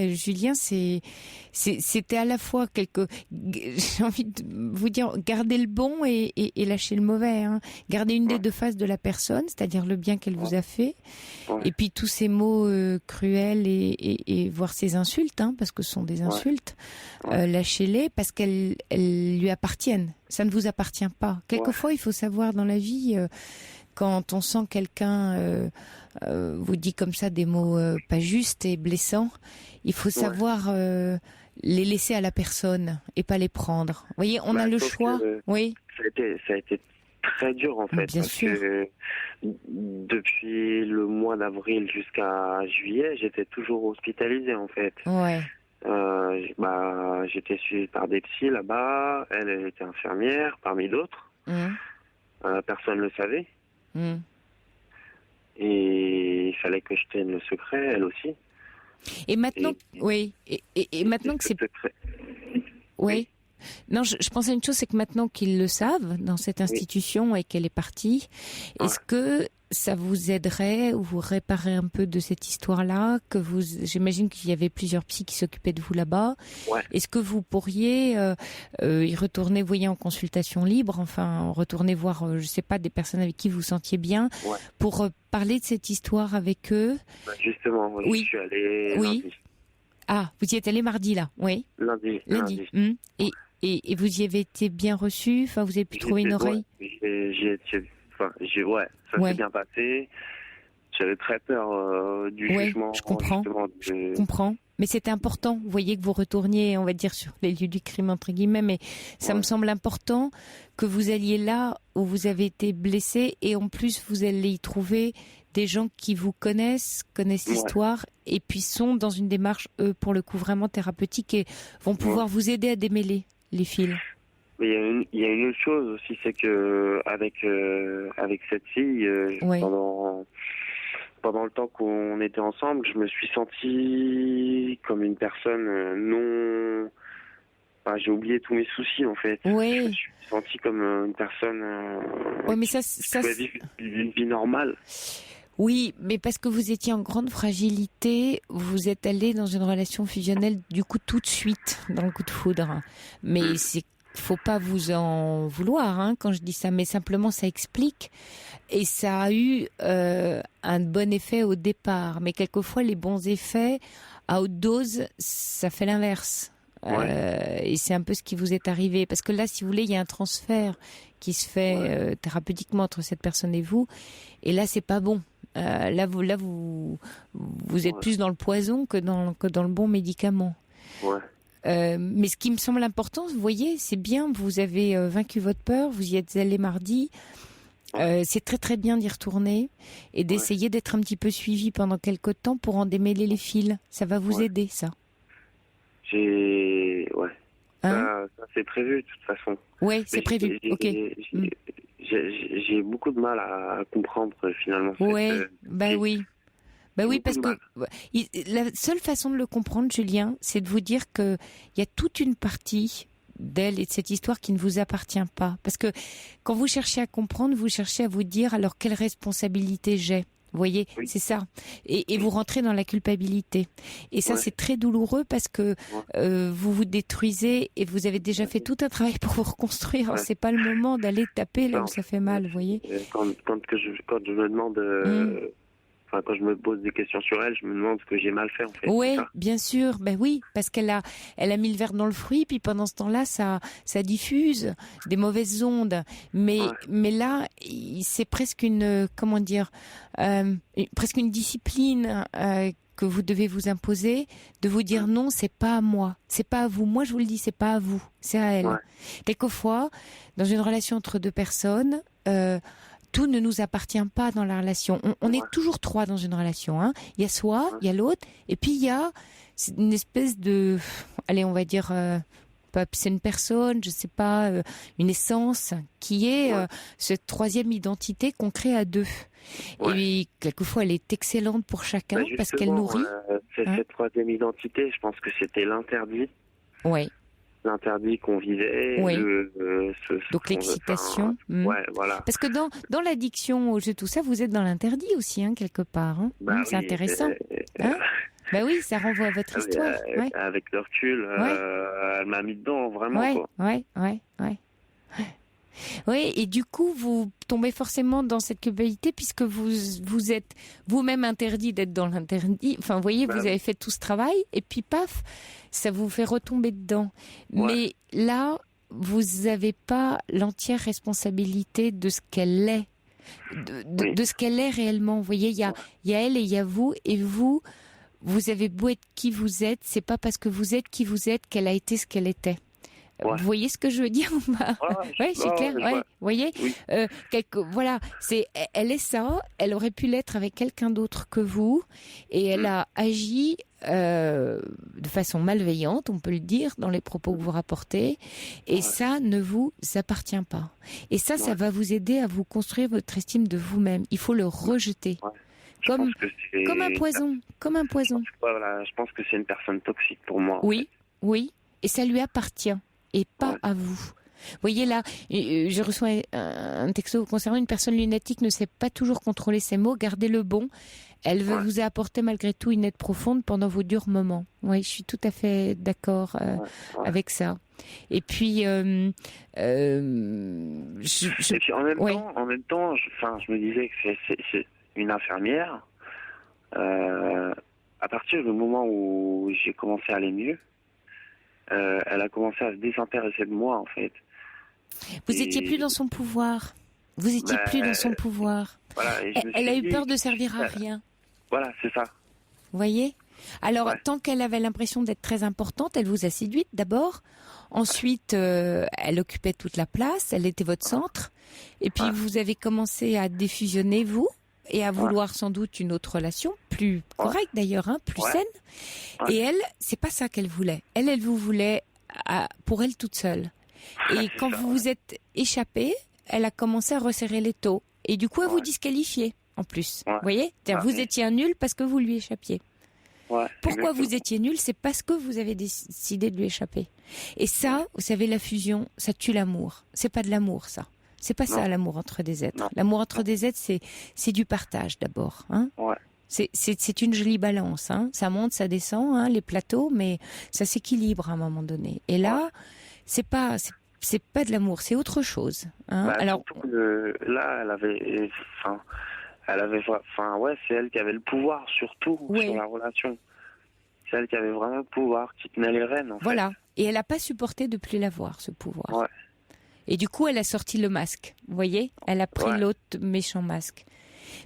Julien, c'était à la fois j'ai envie de vous dire, garder le bon et lâcher le mauvais. Garder une des deux faces de la personne, c'est-à-dire le bien qu'elle vous a fait, et puis tous ces mots cruels et voire ces insultes, parce que ce sont des insultes. Lâchez-les parce qu'elles lui appartiennent. Ça ne vous appartient pas. Quelquefois, il faut savoir dans la vie, quand on sent quelqu'un vous dit comme ça des mots pas justes et blessants, il faut savoir les laisser à la personne et pas les prendre. Vous voyez, on a le choix. Oui. Ça a été très dur en fait. Bien sûr. Que depuis le mois d'avril jusqu'à juillet, j'étais toujours hospitalisée en fait. Ouais. J'étais suivie par des psys là-bas. Elle était infirmière parmi d'autres. Personne ne le savait. Et il fallait que je tienne le secret, elle aussi. Et maintenant, et maintenant que c'est... Secret. Oui. Non, je pense à une chose, c'est que maintenant qu'ils le savent dans cette institution et qu'elle est partie, est-ce que ça vous aiderait ou vous réparer un peu de cette histoire-là j'imagine qu'il y avait plusieurs psys qui s'occupaient de vous là-bas. Ouais. Est-ce que vous pourriez y retourner, vous voyez, en consultation libre, enfin retourner voir, je sais pas, des personnes avec qui vous sentiez bien, pour parler de cette histoire avec eux? Justement, moi, je suis allé lundi. Ah, vous y êtes allé mardi là, oui. Lundi. Et vous y avez été bien reçu, enfin vous avez pu trouver une oreille. Ça s'est bien passé. J'avais très peur du jugement. Je comprends. Mais c'était important, vous voyez, que vous retourniez, on va dire, sur les lieux du crime, entre guillemets, mais ça me semble important que vous alliez là où vous avez été blessé, et en plus, vous allez y trouver des gens qui vous connaissent l'histoire, et puis sont dans une démarche, eux, pour le coup, vraiment thérapeutique, et vont pouvoir vous aider à démêler les fils. Mais il y a une autre chose aussi, c'est que avec cette fille, pendant le temps qu'on était ensemble, je me suis senti comme une personne non... Enfin, j'ai oublié tous mes soucis, en fait. Oui. Je me suis senti comme une personne mais qui pouvait vivre une vie normale. Oui, mais parce que vous étiez en grande fragilité, vous êtes allé dans une relation fusionnelle du coup tout de suite, dans le coup de foudre. Mais faut pas vous en vouloir quand je dis ça, mais simplement ça explique. Et ça a eu un bon effet au départ, mais quelquefois les bons effets à haute dose, ça fait l'inverse. Et c'est un peu ce qui vous est arrivé, parce que là, si vous voulez, il y a un transfert qui se fait thérapeutiquement entre cette personne et vous, et là c'est pas bon. Là vous êtes plus dans le poison que dans le bon médicament. Mais ce qui me semble important, vous voyez, c'est bien, vous avez vaincu votre peur, vous y êtes allé mardi. C'est très très bien d'y retourner et d'essayer d'être un petit peu suivi pendant quelque temps pour en démêler les fils. Ça va vous aider, ça. Ça c'est prévu de toute façon. Oui, c'est prévu. Ok. J'ai beaucoup de mal à comprendre finalement. Oui, parce que la seule façon de le comprendre, Julien, c'est de vous dire que il y a toute une partie d'elle et de cette histoire qui ne vous appartient pas. Parce que quand vous cherchez à comprendre, vous cherchez à vous dire alors quelle responsabilité j'ai. Vous voyez, c'est ça. Et vous rentrez dans la culpabilité. Et ça, c'est très douloureux parce que vous vous détruisez et vous avez déjà fait tout un travail pour vous reconstruire. C'est pas le moment d'aller taper là où ça fait mal, vous voyez. Quand je me demande... quand je me pose des questions sur elle, je me demande ce que j'ai mal fait, en fait. Oui, bien sûr. Ben oui, parce qu'elle a mis le verre dans le fruit, puis pendant ce temps-là, ça diffuse des mauvaises ondes. Mais là, c'est presque une, presque une discipline que vous devez vous imposer, de vous dire non, c'est pas à moi, c'est pas à vous. Moi, je vous le dis, c'est pas à vous, c'est à elle. Quelquefois, dans une relation entre deux personnes, tout ne nous appartient pas dans la relation. On est toujours trois dans une relation. Il y a soi, il y a l'autre, et puis il y a une espèce de... Allez, on va dire... c'est une personne, je sais pas, une essence, qui est cette troisième identité qu'on crée à deux. Et quelquefois, elle est excellente pour chacun parce qu'elle nourrit. Cette troisième identité, je pense que c'était l'interdit. Oui. L'interdit qu'on vivait. Donc l'excitation. Voilà. Parce que dans l'addiction au jeu, tout ça, vous êtes dans l'interdit aussi, quelque part. C'est intéressant. Oui, ça renvoie à votre histoire. Avec le recul, elle m'a mis dedans, vraiment. Oui, et du coup, vous tombez forcément dans cette culpabilité puisque vous êtes vous-même interdit d'être dans l'interdit. Enfin, vous voyez, vous avez fait tout ce travail et puis paf, ça vous fait retomber dedans. Mais là, vous n'avez pas l'entière responsabilité de ce qu'elle est, de ce qu'elle est réellement. Vous voyez, il y a elle et il y a vous, et vous avez beau être qui vous êtes, c'est pas parce que vous êtes qui vous êtes qu'elle a été ce qu'elle était. Vous voyez ce que je veux dire? C'est clair. Vous voyez, voilà, elle est ça. Elle aurait pu l'être avec quelqu'un d'autre que vous, et elle a agi de façon malveillante, on peut le dire, dans les propos que vous rapportez. Et ça ne vous appartient pas. Et ça va vous aider à vous construire votre estime de vous-même. Il faut le rejeter. Comme un poison. Je pense que c'est une personne toxique pour moi. Oui. Et ça lui appartient. et pas à vous. Vous voyez là, je reçois un texto concernant une personne lunatique ne sait pas toujours contrôler ses mots, gardez le bon. Elle veut vous apporter malgré tout une aide profonde pendant vos durs moments. Oui, je suis tout à fait d'accord avec ça. Et puis, et puis en même temps, je me disais que c'est une infirmière. À partir du moment où j'ai commencé à aller mieux, elle a commencé à se désintéresser de moi en fait. Vous étiez plus dans son pouvoir. Vous étiez plus dans son pouvoir. Voilà, elle a eu peur de servir à rien. Voilà, c'est ça. Vous voyez ? Alors, tant qu'elle avait l'impression d'être très importante, elle vous a séduite d'abord. Ensuite, elle occupait toute la place, elle était votre centre. Et puis, vous avez commencé à défusionner, vous, et à vouloir sans doute une autre relation, plus correcte d'ailleurs, plus saine. Et elle, c'est pas ça qu'elle voulait. Elle vous voulait pour elle toute seule. Et quand vous vous êtes échappé, elle a commencé à resserrer les taux. Et du coup, à vous disqualifier, en plus. Vous voyez ? Vous étiez un nul parce que vous lui échappiez. Pourquoi vous étiez nul ? C'est parce que vous avez décidé de lui échapper. Et ça, vous savez, la fusion, ça tue l'amour. C'est pas de l'amour, ça. C'est pas ça, l'amour entre des êtres. Non. L'amour entre des êtres, c'est du partage, d'abord. C'est une jolie balance. Ça monte, ça descend, les plateaux, mais ça s'équilibre à un moment donné. Et là, c'est pas de l'amour, c'est autre chose. Alors, surtout que là, c'est elle qui avait le pouvoir surtout sur la relation. C'est elle qui avait vraiment le pouvoir, qui tenait les rênes. En fait. Et elle n'a pas supporté de plus l'avoir, ce pouvoir. Et du coup, elle a sorti le masque. Vous voyez ? Elle a pris l'autre méchant masque.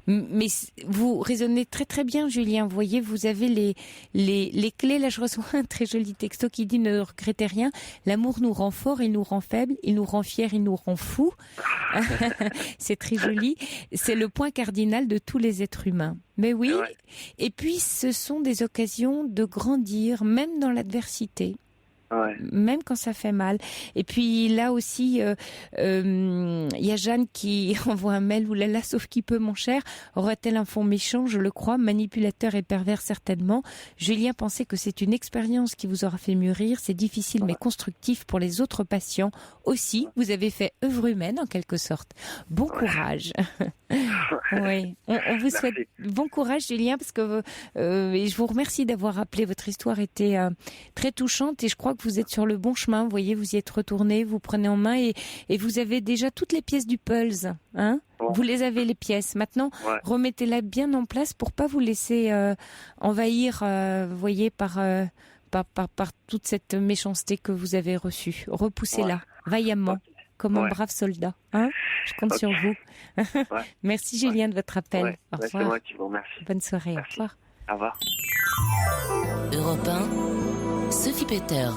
Mais vous raisonnez très très bien, Julien. Vous voyez, vous avez les clés. Là, je reçois un très joli texto qui dit « Ne regrettez rien. L'amour nous rend fort, il nous rend faible, il nous rend fiers, il nous rend fous. » C'est très joli. C'est le point cardinal de tous les êtres humains. Mais oui. Et puis, ce sont des occasions de grandir, même dans l'adversité. Même quand ça fait mal. Et puis là aussi, y a Jeanne qui envoie un mail, oulala, sauf qui peut, mon cher. Aura-t-elle un fond méchant? Je le crois, manipulateur et pervers certainement. Julien pensait que c'est une expérience qui vous aura fait mûrir. C'est difficile mais constructif pour les autres patients. Aussi, vous avez fait œuvre humaine en quelque sorte. Bon courage. On vous souhaite bon courage, Julien, parce que et je vous remercie d'avoir appelé. Votre histoire était très touchante et je crois que vous êtes sur le bon chemin. Vous voyez, vous y êtes retourné, vous prenez en main et vous avez déjà toutes les pièces du puzzle. Vous les avez, les pièces. Maintenant, remettez-la bien en place pour pas vous laisser envahir, vous voyez, par toute cette méchanceté que vous avez reçue. Repoussez-la vaillamment. Comme un brave soldat. Je compte sur vous. Merci Julien de votre appel. Au revoir. C'est moi qui vous remercie. Bonne soirée. Merci. Au revoir. Au revoir. Europe 1, Sophie Peters.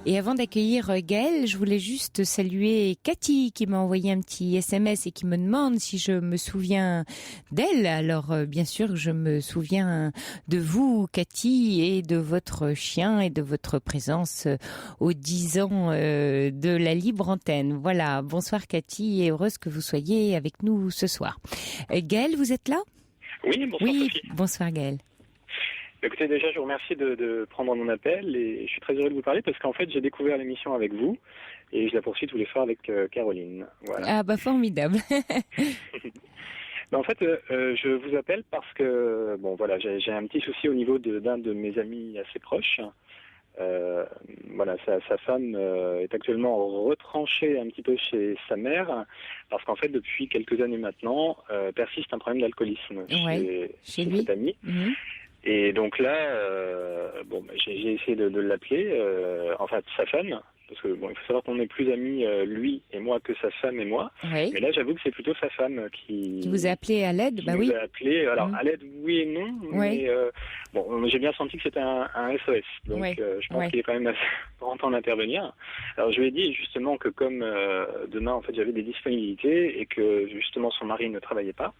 Et avant d'accueillir Gaëlle, je voulais juste saluer Cathy qui m'a envoyé un petit SMS et qui me demande si je me souviens d'elle. Alors bien sûr, je me souviens de vous, Cathy, et de votre chien et de votre présence aux 10 ans de la libre antenne. Voilà, bonsoir Cathy et heureuse que vous soyez avec nous ce soir. Gaëlle, vous êtes là ? Oui, bonsoir Sophie. Bonsoir Gaëlle. Écoutez, déjà, je vous remercie de prendre mon appel et je suis très heureux de vous parler parce qu'en fait, j'ai découvert l'émission avec vous et je la poursuis tous les soirs avec Caroline. Voilà. Ah bah formidable. En fait, je vous appelle parce que j'ai un petit souci au niveau d'un de mes amis assez proches. Sa femme est actuellement retranchée un petit peu chez sa mère parce qu'en fait, depuis quelques années maintenant, persiste un problème d'alcoolisme chez lui. Cet ami. Mm-hmm. Et donc là, j'ai essayé de l'appeler, sa femme, parce que il faut savoir qu'on est plus amis, lui et moi, que sa femme et moi. Oui. Mais là, j'avoue que c'est plutôt sa femme qui vous a appelé à l'aide. Bah oui. Vous a appelé. Alors à l'aide, oui et non. Oui. Mais j'ai bien senti que c'était un SOS. Donc je pense qu'il est quand même assez important d'intervenir. Alors je lui ai dit justement que comme demain, en fait, j'avais des disponibilités et que justement son mari ne travaillait pas.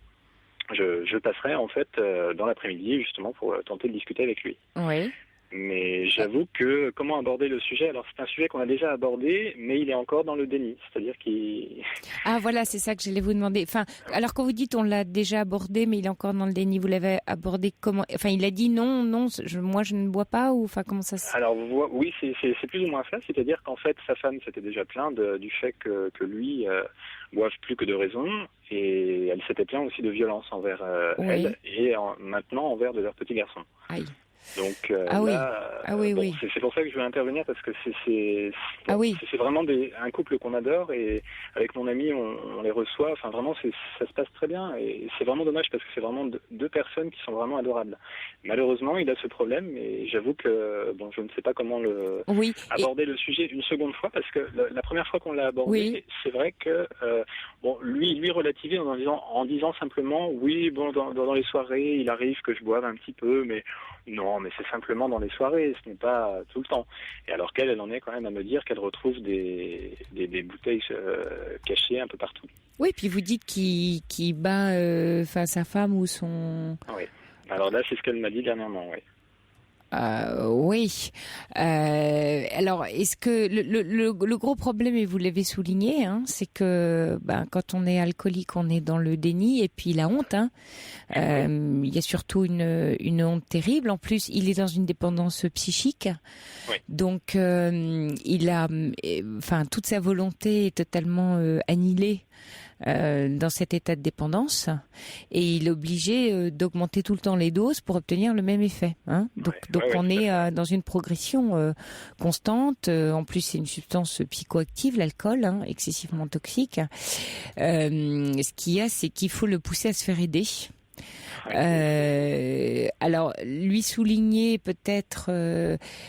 Je passerai en fait dans l'après-midi justement pour tenter de discuter avec lui. Oui. Mais j'avoue que comment aborder le sujet? Alors c'est un sujet qu'on a déjà abordé, mais il est encore dans le déni. C'est-à-dire qu'il... Ah voilà, c'est ça que j'allais vous demander. Enfin, alors quand vous dites on l'a déjà abordé, mais il est encore dans le déni, vous l'avez abordé comment? Enfin, il a dit non, moi je ne bois pas, ou enfin comment ça se... Alors oui, c'est plus ou moins ça. C'est-à-dire qu'en fait sa femme s'était déjà plainte du fait que lui boive plus que de raison, et elle s'était plainte aussi de violence envers elle, et maintenant envers de leur petit garçon. Aïe. Donc oui. C'est pour ça que je veux intervenir, parce que c'est vraiment un couple qu'on adore, et avec mon ami on les reçoit. Enfin vraiment ça se passe très bien, et c'est vraiment dommage parce que c'est vraiment deux personnes qui sont vraiment adorables. Malheureusement il a ce problème, et j'avoue que je ne sais pas comment aborder le sujet une seconde fois, parce que la première fois qu'on l'a abordé, c'est vrai que lui relativise en disant simplement dans les soirées il arrive que je boive un petit peu, mais non, mais c'est simplement dans les soirées, ce n'est pas tout le temps. Et alors qu'elle en est quand même à me dire qu'elle retrouve des bouteilles cachées un peu partout. Oui, puis vous dites qu'il bat sa femme ou son... Oui, alors là c'est ce qu'elle m'a dit dernièrement, oui. Oui. Alors, est-ce que le gros problème, et vous l'avez souligné, c'est que quand on est alcoolique, on est dans le déni, et puis la honte. Il y a surtout une honte terrible. En plus, il est dans une dépendance psychique. Oui. Donc, il a, toute sa volonté est totalement annihilée. Dans cet état de dépendance, et il est obligé d'augmenter tout le temps les doses pour obtenir le même effet. Donc on est dans une progression constante. En plus, c'est une substance psychoactive, l'alcool, excessivement toxique. Ce qu'il y a, c'est qu'il faut le pousser à se faire aider. Alors lui souligner peut-être,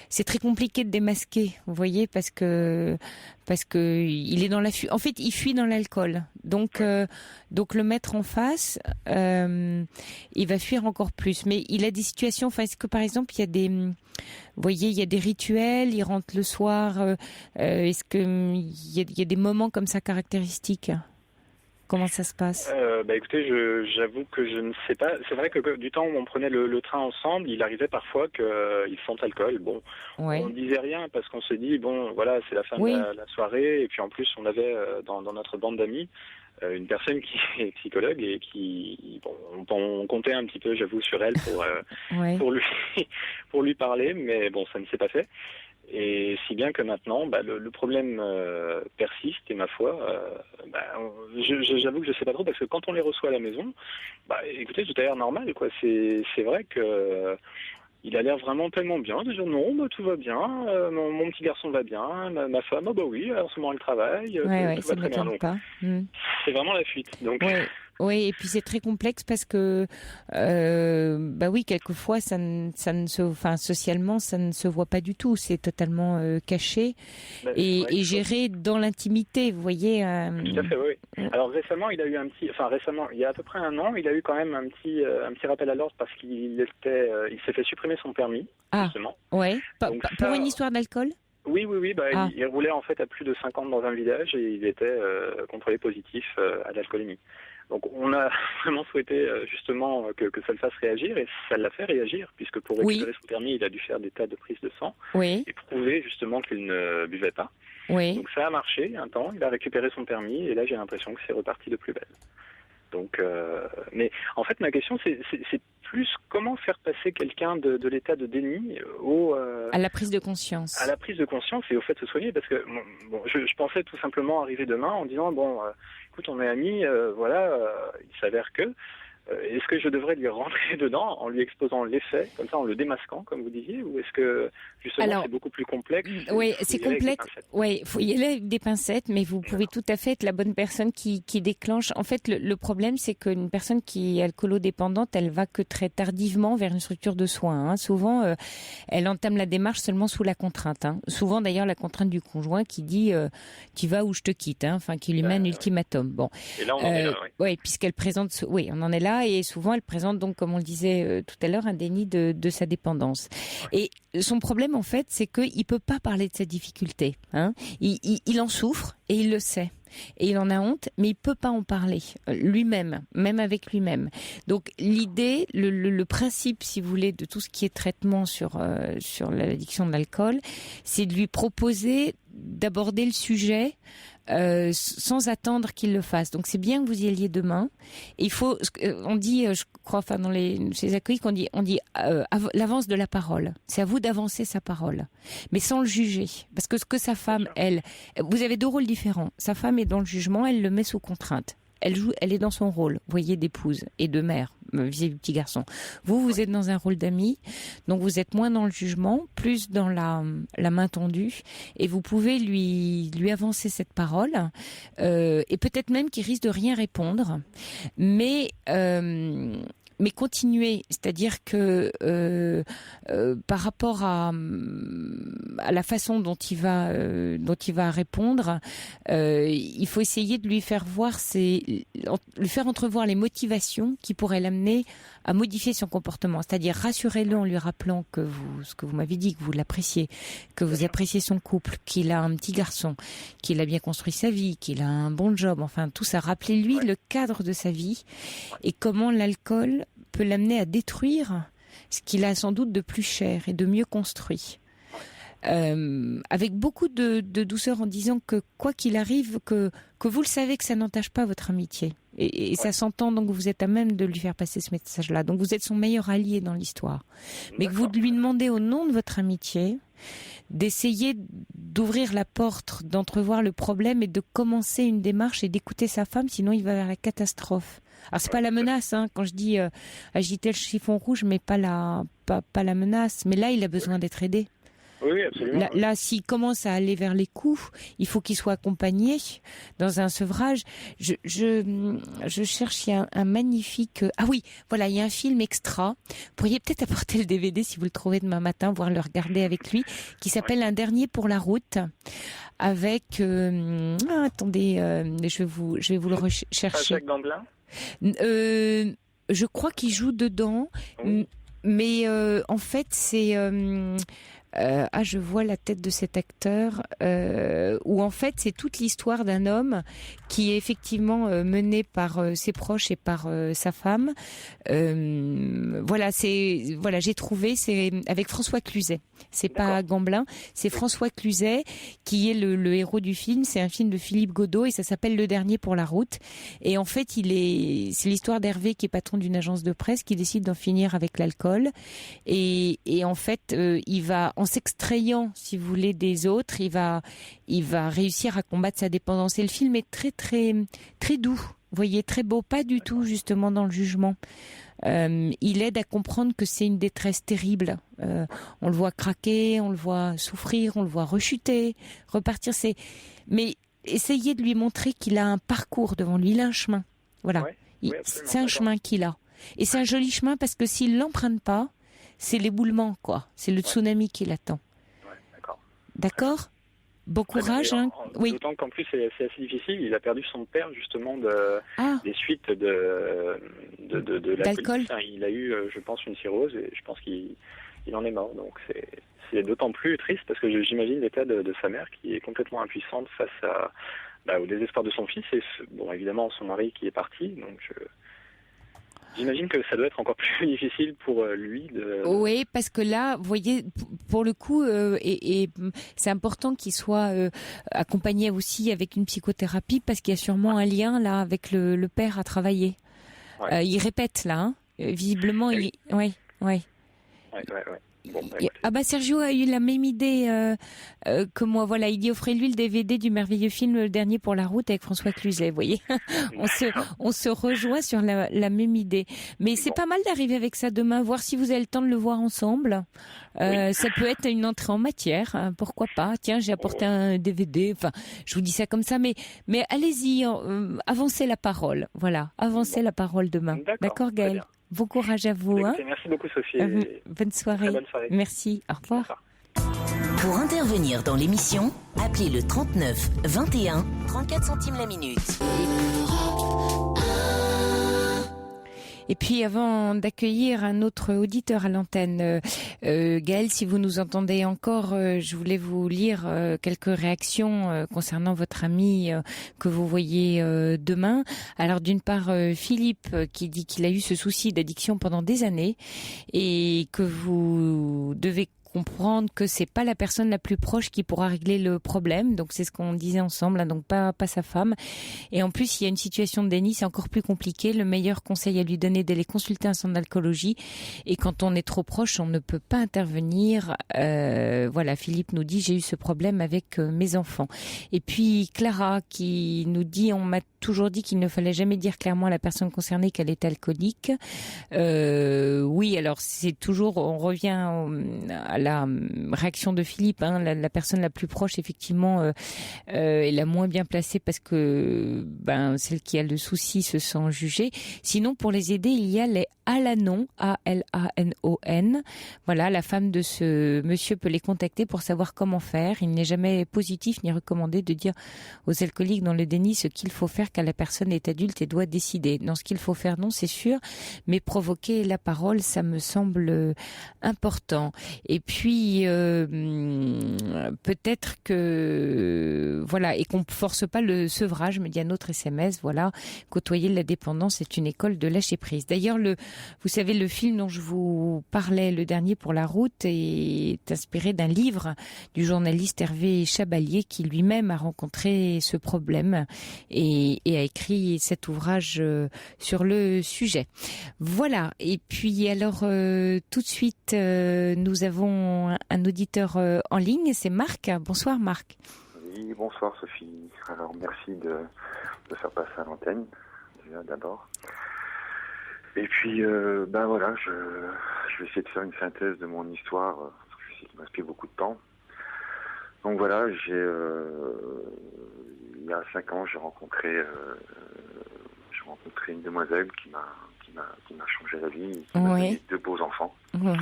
c'est très compliqué de démasquer, vous voyez, parce que il est dans la fuite. En fait, il fuit dans l'alcool. Donc le mettre en face, il va fuir encore plus. Mais il a des situations. Enfin, est-ce que par exemple il y a des, vous voyez, il y a des rituels. Il rentre le soir. Est-ce que il y a des moments comme ça caractéristiques? Comment ça se passe? Écoutez, j'avoue que je ne sais pas. C'est vrai que du temps où on prenait le train ensemble, il arrivait parfois qu'il sente l'alcool. Bon, on ne disait rien parce qu'on se dit, c'est la fin de la soirée. Et puis en plus, on avait dans notre bande d'amis une personne qui est psychologue, et on comptait un petit peu, j'avoue, sur elle pour lui parler. Mais bon, ça ne s'est pas fait. Et si bien que maintenant, le problème persiste, et ma foi, j'avoue que je sais pas trop, parce que quand on les reçoit à la maison, écoutez, tout a l'air normal, quoi. C'est vrai que il a l'air vraiment tellement bien de dire non, tout va bien, mon petit garçon va bien, ma femme, oui, en ce moment elle travaille, tout va très bien. Donc, c'est vraiment la fuite. Donc. Oui, et puis c'est très complexe parce que, quelquefois socialement, ça ne se voit pas du tout. C'est totalement caché et géré dans l'intimité, vous voyez. Tout à fait, oui. Alors récemment, il y a à peu près un an, il a eu quand même un petit rappel à l'ordre parce qu'il s'est fait supprimer son permis, justement. Ouais. Pour une histoire d'alcool? Oui. Il roulait en fait à plus de 50 dans un village, et il était contrôlé positif à l'alcoolémie. Donc on a vraiment souhaité justement que ça le fasse réagir, et ça l'a fait réagir, puisque pour récupérer son permis, il a dû faire des tas de prises de sang et prouver justement qu'il ne buvait pas. Donc ça a marché un temps, il a récupéré son permis, et là j'ai l'impression que c'est reparti de plus belle. Donc, mais en fait ma question c'est plus comment faire passer quelqu'un de l'état de déni à la prise de conscience. À la prise de conscience et au fait de se soigner, parce que je pensais tout simplement arriver demain en disant écoute, on est amis, il s'avère que est-ce que je devrais lui rentrer dedans en lui exposant les faits, comme ça, en le démasquant, comme vous disiez, ou est-ce que justement c'est beaucoup plus complexe? Oui, c'est complexe. Oui, faut y aller avec des pincettes, mais vous pouvez tout à fait être la bonne personne qui déclenche. En fait, le problème, c'est qu'une personne qui est alcoolodépendante, elle va que très tardivement vers une structure de soins. Souvent, elle entame la démarche seulement sous la contrainte. Souvent, d'ailleurs, la contrainte du conjoint qui dit tu vas ou je te quitte, qui lui met un ultimatum. Bon. Et là, on en est là, oui, puisqu'elle présente, on en est là. Et souvent, elle présente donc, comme on le disait tout à l'heure, un déni de sa dépendance. Et son problème, en fait, c'est qu'il peut pas parler de sa difficulté. Il en souffre Et il le sait. Et il en a honte, mais il peut pas en parler lui-même, même avec lui-même. Donc l'idée, le principe, si vous voulez, de tout ce qui est traitement sur l'addiction de l'alcool, c'est de lui proposer d'aborder le sujet sans attendre qu'il le fasse. Donc c'est bien que vous y alliez demain. Et il faut, on dit, je crois, enfin chez les alcooliques, on dit l'avance de la parole. C'est à vous d'avancer sa parole, mais sans le juger, parce que ce que sa femme, elle, vous avez deux rôles différents. Sa femme est dans le jugement, elle le met sous contrainte. Elle est dans son rôle, vous voyez, d'épouse et de mère vis-à-vis du petit garçon. Vous êtes dans un rôle d'ami, donc vous êtes moins dans le jugement, plus dans la main tendue, et vous pouvez lui avancer cette parole, et peut-être même qu'il risque de rien répondre, mais continuer, c'est-à-dire que par rapport à la façon dont il va répondre, il faut essayer de lui faire entrevoir les motivations qui pourraient l'amener à modifier son comportement. C'est-à-dire rassurez-le en lui rappelant ce que vous m'avez dit, que vous l'appréciez, que vous appréciez son couple, qu'il a un petit garçon, qu'il a bien construit sa vie, qu'il a un bon job, enfin tout ça. Rappelez-lui le cadre de sa vie et comment l'alcool peut l'amener à détruire ce qu'il a sans doute de plus cher et de mieux construit. Avec beaucoup de douceur, en disant que quoi qu'il arrive, que vous le savez, que ça n'entache pas votre amitié. Et ça s'entend, donc vous êtes à même de lui faire passer ce message-là. Donc vous êtes son meilleur allié dans l'histoire. Mais que vous lui demandez au nom de votre amitié d'essayer d'ouvrir la porte, d'entrevoir le problème et de commencer une démarche et d'écouter sa femme, sinon il va vers la catastrophe. Alors c'est pas la menace, hein, quand je dis agiter le chiffon rouge, mais pas la menace. Mais là, il a besoin d'être aidé. Oui, absolument. Là, s'il commence à aller vers les coups, il faut qu'il soit accompagné dans un sevrage. Je cherche, il y a un magnifique... Ah oui, voilà, il y a un film extra. Vous pourriez peut-être apporter le DVD si vous le trouvez demain matin, voire le regarder avec lui, qui s'appelle Un dernier pour la route, avec... attendez, je vais vous le rechercher. Jacques Gamblin. Je crois qu'il joue dedans, mais en fait c'est je vois la tête de cet acteur où en fait c'est toute l'histoire d'un homme qui est effectivement mené par ses proches et par sa femme. J'ai trouvé, c'est avec François Cluzet. C'est pas Gamblin, c'est François Cluzet qui est le héros du film. C'est un film de Philippe Godot et ça s'appelle Le dernier pour la route. Et en fait, c'est l'histoire d'Hervé qui est patron d'une agence de presse qui décide d'en finir avec l'alcool. Et en fait, il va, en s'extrayant, si vous voulez, des autres, il va réussir à combattre sa dépendance. Et le film est très, très, très doux. Vous voyez, très beau, pas du tout justement dans le jugement. Il aide à comprendre que c'est une détresse terrible. On le voit craquer, on le voit souffrir, on le voit rechuter, repartir. Mais essayez de lui montrer qu'il a un parcours devant lui, il a un chemin. Voilà, c'est un chemin qu'il a. Et c'est un joli chemin parce que s'il l'emprunte pas, c'est l'éboulement, quoi. C'est le tsunami qui l'attend. Ouais, d'accord. D'accord ? Bon courage. Oui. D'autant qu'en plus c'est assez difficile. Il a perdu son père justement des suites de l'alcool. Enfin, il a eu, je pense, une cirrhose et je pense qu'il en est mort. Donc c'est d'autant plus triste parce que j'imagine l'état de sa mère qui est complètement impuissante face au désespoir de son fils et évidemment son mari qui est parti. Donc j'imagine que ça doit être encore plus difficile pour lui. Oui, parce que là, vous voyez, pour le coup, et c'est important qu'il soit accompagné aussi avec une psychothérapie, parce qu'il y a sûrement un lien là avec le père à travailler. Ouais. Il répète là, hein. Visiblement, ouais. Bon, Sergio a eu la même idée que moi. Voilà, il dit offrez-lui le DVD du merveilleux film Le dernier pour la route avec François Cluzet. Vous voyez, on se rejoint sur la même idée. Mais c'est pas mal d'arriver avec ça demain, voir si vous avez le temps de le voir ensemble. Ça peut être une entrée en matière, hein, pourquoi pas. Tiens, j'ai apporté un DVD. Enfin, je vous dis ça comme ça, mais allez-y, avancez la parole. Voilà, avancez la parole demain. D'accord, Gaël. Bon courage à vous. Écoutez, merci beaucoup, Sophie. Bonne soirée. Très bonne soirée. Merci. Au revoir. Pour intervenir dans l'émission, appelez le 39 21 34 centimes la minute. Et puis avant d'accueillir un autre auditeur à l'antenne, Gaël, si vous nous entendez encore, je voulais vous lire quelques réactions concernant votre ami que vous voyez demain. Alors d'une part, Philippe qui dit qu'il a eu ce souci d'addiction pendant des années et que vous devez comprendre que c'est pas la personne la plus proche qui pourra régler le problème. Donc c'est ce qu'on disait ensemble, hein, donc pas sa femme. Et en plus, il y a une situation de déni, c'est encore plus compliqué. Le meilleur conseil à lui donner, d'aller consulter un centre d'alcoolologie. Et quand on est trop proche, on ne peut pas intervenir. Voilà, Philippe nous dit, j'ai eu ce problème avec mes enfants. Et puis Clara qui nous dit, on m'a toujours dit qu'il ne fallait jamais dire clairement à la personne concernée qu'elle est alcoolique. Oui, alors c'est toujours, on revient à la réaction de Philippe, hein, la personne la plus proche effectivement est la moins bien placée parce que celle qui a le souci se sent jugée. Sinon, pour les aider, il y a les Alanon, A-L-A-N-O-N. Voilà, la femme de ce monsieur peut les contacter pour savoir comment faire. Il n'est jamais positif ni recommandé de dire aux alcooliques dans le déni ce qu'il faut faire quand la personne est adulte et doit décider. Dans ce qu'il faut faire, non, c'est sûr, mais provoquer la parole, ça me semble important. Et puis, peut-être que, voilà, et qu'on ne force pas le sevrage, me dit un autre SMS, voilà, côtoyer la dépendance est une école de lâcher prise. D'ailleurs, vous savez, le film dont je vous parlais, le dernier pour la route, est inspiré d'un livre du journaliste Hervé Chabalier qui lui-même a rencontré ce problème et a écrit cet ouvrage sur le sujet. Voilà. Et puis alors, tout de suite, nous avons un auditeur en ligne, c'est Marc. Bonsoir Marc. Oui, bonsoir Sophie. Alors merci de faire passer à l'antenne, déjà d'abord. Et puis, voilà, je vais essayer de faire une synthèse de mon histoire, parce que je sais qu'il m'a pris beaucoup de temps. Donc voilà, il y a 5 ans, j'ai rencontré une demoiselle qui m'a changé la vie, qui m'a donné 2 beaux enfants. Oui.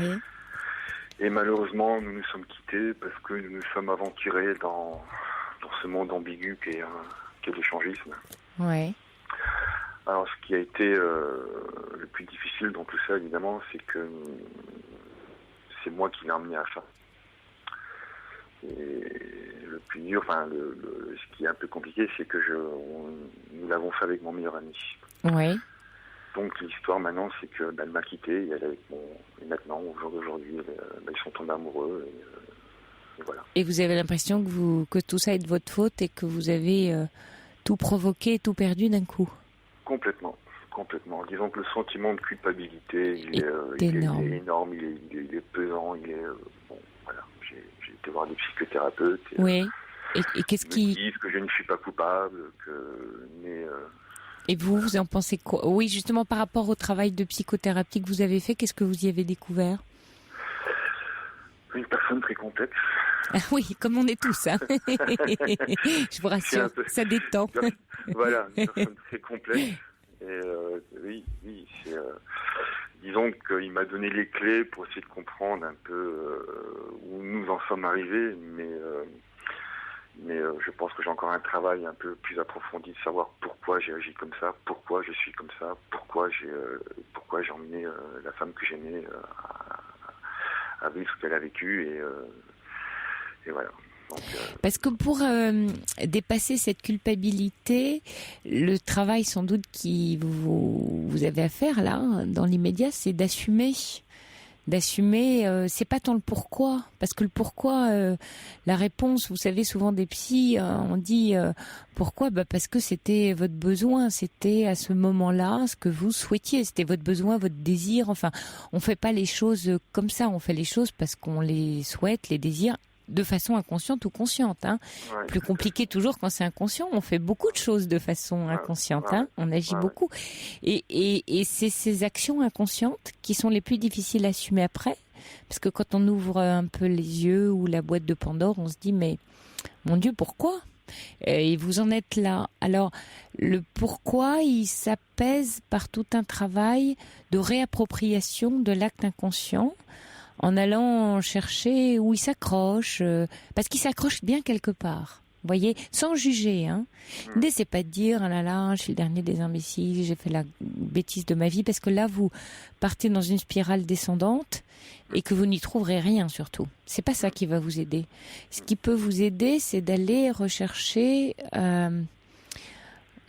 Et malheureusement, nous nous sommes quittés parce que nous nous sommes aventurés dans ce monde ambigu qu'est l'échangisme. Oui. Alors, ce qui a été le plus difficile dans tout ça, évidemment, c'est que c'est moi qui l'ai emmené à ça. Et le plus dur, ce qui est un peu compliqué, c'est que nous l'avons fait avec mon meilleur ami. Oui. Donc l'histoire maintenant, c'est que elle m'a quitté et elle est avec et maintenant, au jour d'aujourd'hui, ils sont tombés amoureux. Et voilà. Et vous avez l'impression que tout ça est de votre faute et que vous avez tout provoqué, tout perdu d'un coup? Complètement. Disons que le sentiment de culpabilité, il est énorme, il est pesant, voilà. J'ai été voir des psychothérapeutes. Oui. Et qu'est-ce qui disent que je ne suis pas coupable, Et vous en pensez quoi? Oui, justement, par rapport au travail de psychothérapie que vous avez fait, qu'est-ce que vous y avez découvert? Une personne très complexe. Ah oui, comme on est tous, hein. Je vous rassure, ça détend. Voilà, une personne très complexe. Et oui, disons qu'il m'a donné les clés pour essayer de comprendre un peu où nous en sommes arrivés, mais je pense que j'ai encore un travail un peu plus approfondi de savoir pourquoi j'ai agi comme ça, pourquoi je suis comme ça, pourquoi j'ai emmené la femme que j'aimais à vivre ce qu'elle a vécu, et voilà. Donc, parce que pour dépasser cette culpabilité, le travail sans doute que vous avez à faire là, dans l'immédiat, c'est d'assumer, c'est pas tant le pourquoi, parce que le pourquoi, la réponse, vous savez, souvent des psys, on dit pourquoi, parce que c'était votre besoin, c'était à ce moment-là ce que vous souhaitiez, c'était votre besoin, votre désir. Enfin, on fait pas les choses comme ça, on fait les choses parce qu'on les souhaite, les désirs, de façon inconsciente ou consciente, hein. Ouais. Plus compliqué toujours quand c'est inconscient. On fait beaucoup de choses de façon inconsciente, hein. On agit beaucoup. Et c'est ces actions inconscientes qui sont les plus difficiles à assumer après. Parce que quand on ouvre un peu les yeux ou la boîte de Pandore, on se dit, mais mon Dieu, pourquoi? Et vous en êtes là. Alors, le pourquoi, il s'apaise par tout un travail de réappropriation de l'acte inconscient, en allant chercher où il s'accroche, parce qu'il s'accroche bien quelque part. voyez, sans juger. Hein. L'idée, c'est pas de dire, ah là là, je suis le dernier des imbéciles, j'ai fait la bêtise de ma vie, parce que là, vous partez dans une spirale descendante et que vous n'y trouverez rien, surtout. C'est pas ça qui va vous aider. Ce qui peut vous aider, c'est d'aller rechercher,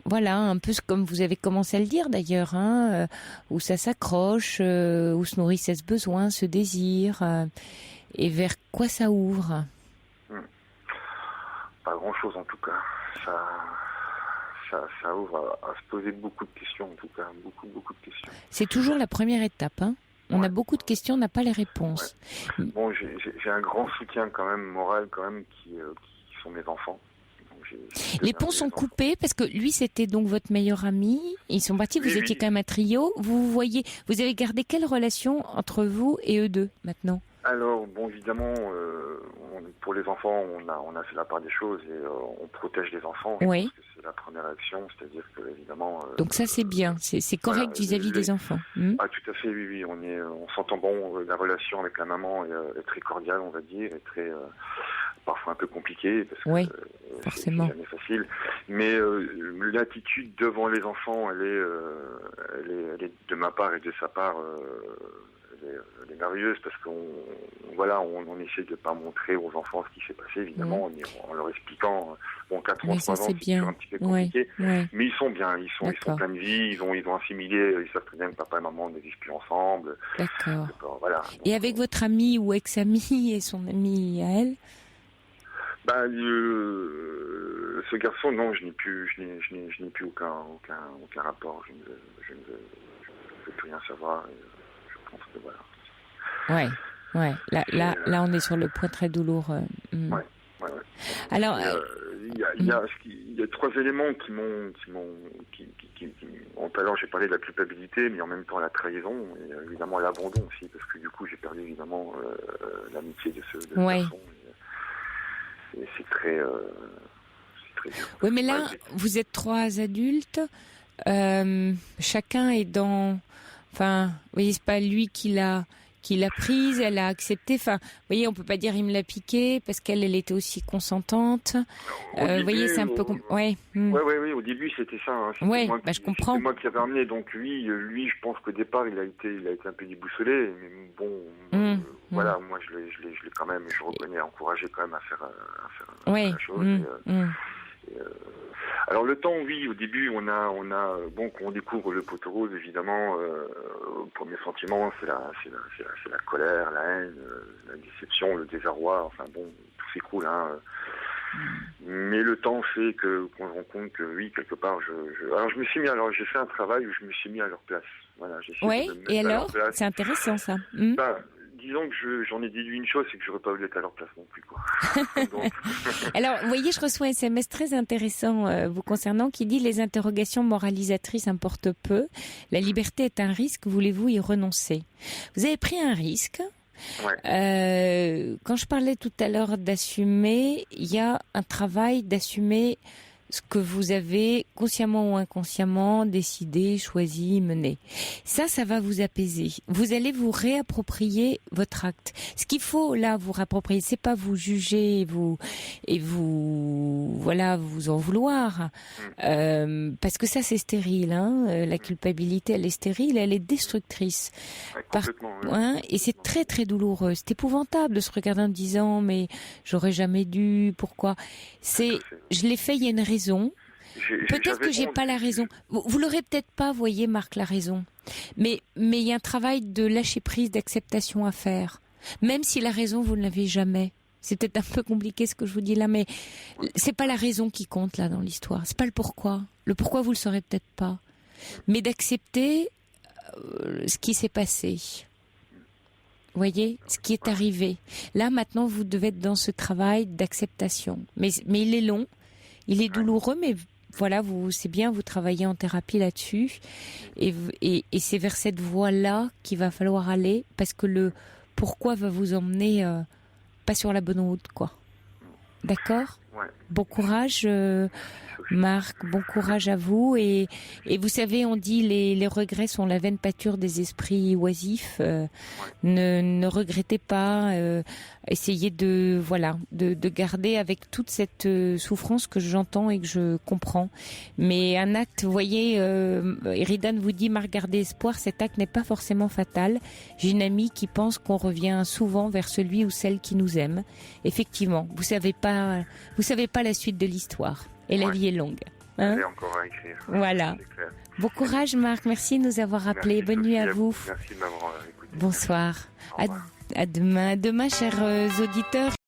voilà, un peu comme vous avez commencé à le dire d'ailleurs, hein, où ça s'accroche, où se nourrissait ce besoin, ce désir, et vers quoi ça ouvre. Pas grand-chose en tout cas. Ça ouvre à se poser beaucoup de questions en tout cas, beaucoup de questions. C'est toujours la première étape, hein. On a beaucoup de questions, on n'a pas les réponses. Ouais. Bon, j'ai un grand soutien quand même, moral quand même, qui sont mes enfants. Les ponts sont coupés parce que lui c'était donc votre meilleur ami. Ils sont partis, vous étiez quand même un trio. Vous avez gardé quelle relation entre vous et eux deux maintenant? Alors bon, évidemment, pour les enfants, on a fait la part des choses et on protège les enfants. Oui. Parce que c'est la première action, c'est-à-dire que évidemment. Donc ça c'est bien, c'est correct vis-à-vis des enfants. Ah tout à fait, oui, on s'entend bon. La relation avec la maman est très cordiale, on va dire, et très parfois un peu compliquée parce que forcément. C'est jamais facile. Mais l'attitude devant les enfants, elle est de ma part et de sa part. Elle est merveilleuse parce qu'on essaie de pas montrer aux enfants ce qui s'est passé, évidemment, en leur expliquant. Bon, 4 ans, 3 ans, c'est toujours un petit peu compliqué. Mais ils sont bien, ils sont plein de vie, ils ont assimilé, ils savent très bien que papa et maman ne vivent plus ensemble. D'accord. Voilà. Et avec votre ami ou ex-ami et son ami à elle? Ce garçon, non, je n'ai plus aucun rapport. Je ne veux plus rien savoir. Je pense que voilà. Ouais. Là, on est sur le point très douloureux. Ouais. Alors, il y a 3 éléments qui m'ont. Alors, j'ai parlé de la culpabilité, mais en même temps la trahison et évidemment l'abandon aussi, parce que du coup, j'ai perdu évidemment l'amitié de ce garçon. Et c'est très dur. Oui, mais là, vous êtes 3 adultes. Chacun est dans. Enfin, vous voyez, c'est pas lui qui l'a prise, elle a accepté. Enfin, vous voyez, on peut pas dire il me l'a piqué parce qu'elle était aussi consentante. Vous voyez, c'est un peu. Oui, au début c'était ça. Hein. Je comprends. C'est moi qui avais amené. Donc lui, je pense qu'au départ, il a été un peu déboussolé. Mais bon, voilà, moi je l'ai quand même, je reconnais, encouragé quand même à faire la chose. Alors le temps, oui, au début, on a quand on découvre le poteau rose, évidemment, le premier sentiment, c'est la colère, la haine, la déception, le désarroi, enfin bon, tout s'écroule, hein. Mais le temps fait qu'on se rend compte que oui, quelque part, j'ai fait un travail où je me suis mis à leur place. Voilà, et alors, c'est intéressant ça. Disons que j'en ai déduit une chose, c'est que j'aurais pas voulu être à leur place non plus, quoi. Donc... Alors, vous voyez, je reçois un SMS très intéressant vous concernant qui dit « Les interrogations moralisatrices importent peu. La liberté est un risque. Voulez-vous y renoncer ?» Vous avez pris un risque. Ouais. Quand je parlais tout à l'heure d'assumer, il y a un travail d'assumer ce que vous avez consciemment ou inconsciemment décidé, choisi, mené. Ça va vous apaiser. Vous allez vous réapproprier votre acte. Ce qu'il faut là vous réapproprier, c'est pas vous juger et vous en vouloir, parce que ça c'est stérile. Hein. La culpabilité, elle est stérile, elle est destructrice. Et c'est très très douloureux. C'est épouvantable de se regarder en disant mais j'aurais jamais dû. Pourquoi? Je l'ai fait. Il y a une raison. Peut-être que j'ai pas la raison. Vous l'aurez peut-être pas, voyez, Marc, la raison. Mais il y a un travail de lâcher prise, d'acceptation à faire. Même si la raison, vous ne l'avez jamais. C'est peut-être un peu compliqué ce que je vous dis là, mais c'est pas la raison qui compte là dans l'histoire. C'est pas le pourquoi. Le pourquoi, vous le saurez peut-être pas. Mais d'accepter ce qui s'est passé. Vous voyez, ce qui est arrivé. Là, maintenant, vous devez être dans ce travail d'acceptation. Mais il est long. Il est douloureux, mais voilà, c'est bien, vous travaillez en thérapie là-dessus. Et c'est vers cette voie-là qu'il va falloir aller, parce que le pourquoi va vous emmener pas sur la bonne route, quoi. D'accord ? Ouais. Bon courage, Marc, bon courage à vous. Et vous savez, on dit les regrets sont la vaine pâture des esprits oisifs. Ne regrettez pas. Essayez de garder avec toute cette souffrance que j'entends et que je comprends. Mais un acte, vous voyez, Eridan vous dit, Marc, gardez espoir. Cet acte n'est pas forcément fatal. J'ai une amie qui pense qu'on revient souvent vers celui ou celle qui nous aime. Effectivement, vous savez pas la suite de l'histoire. Et la vie est longue. Hein, encore à écrire. Voilà. Bon courage, Marc. Merci de nous avoir appelés. Bonne nuit à vous. Merci de m'avoir écouté. Bonsoir. À demain. À demain, chers auditeurs.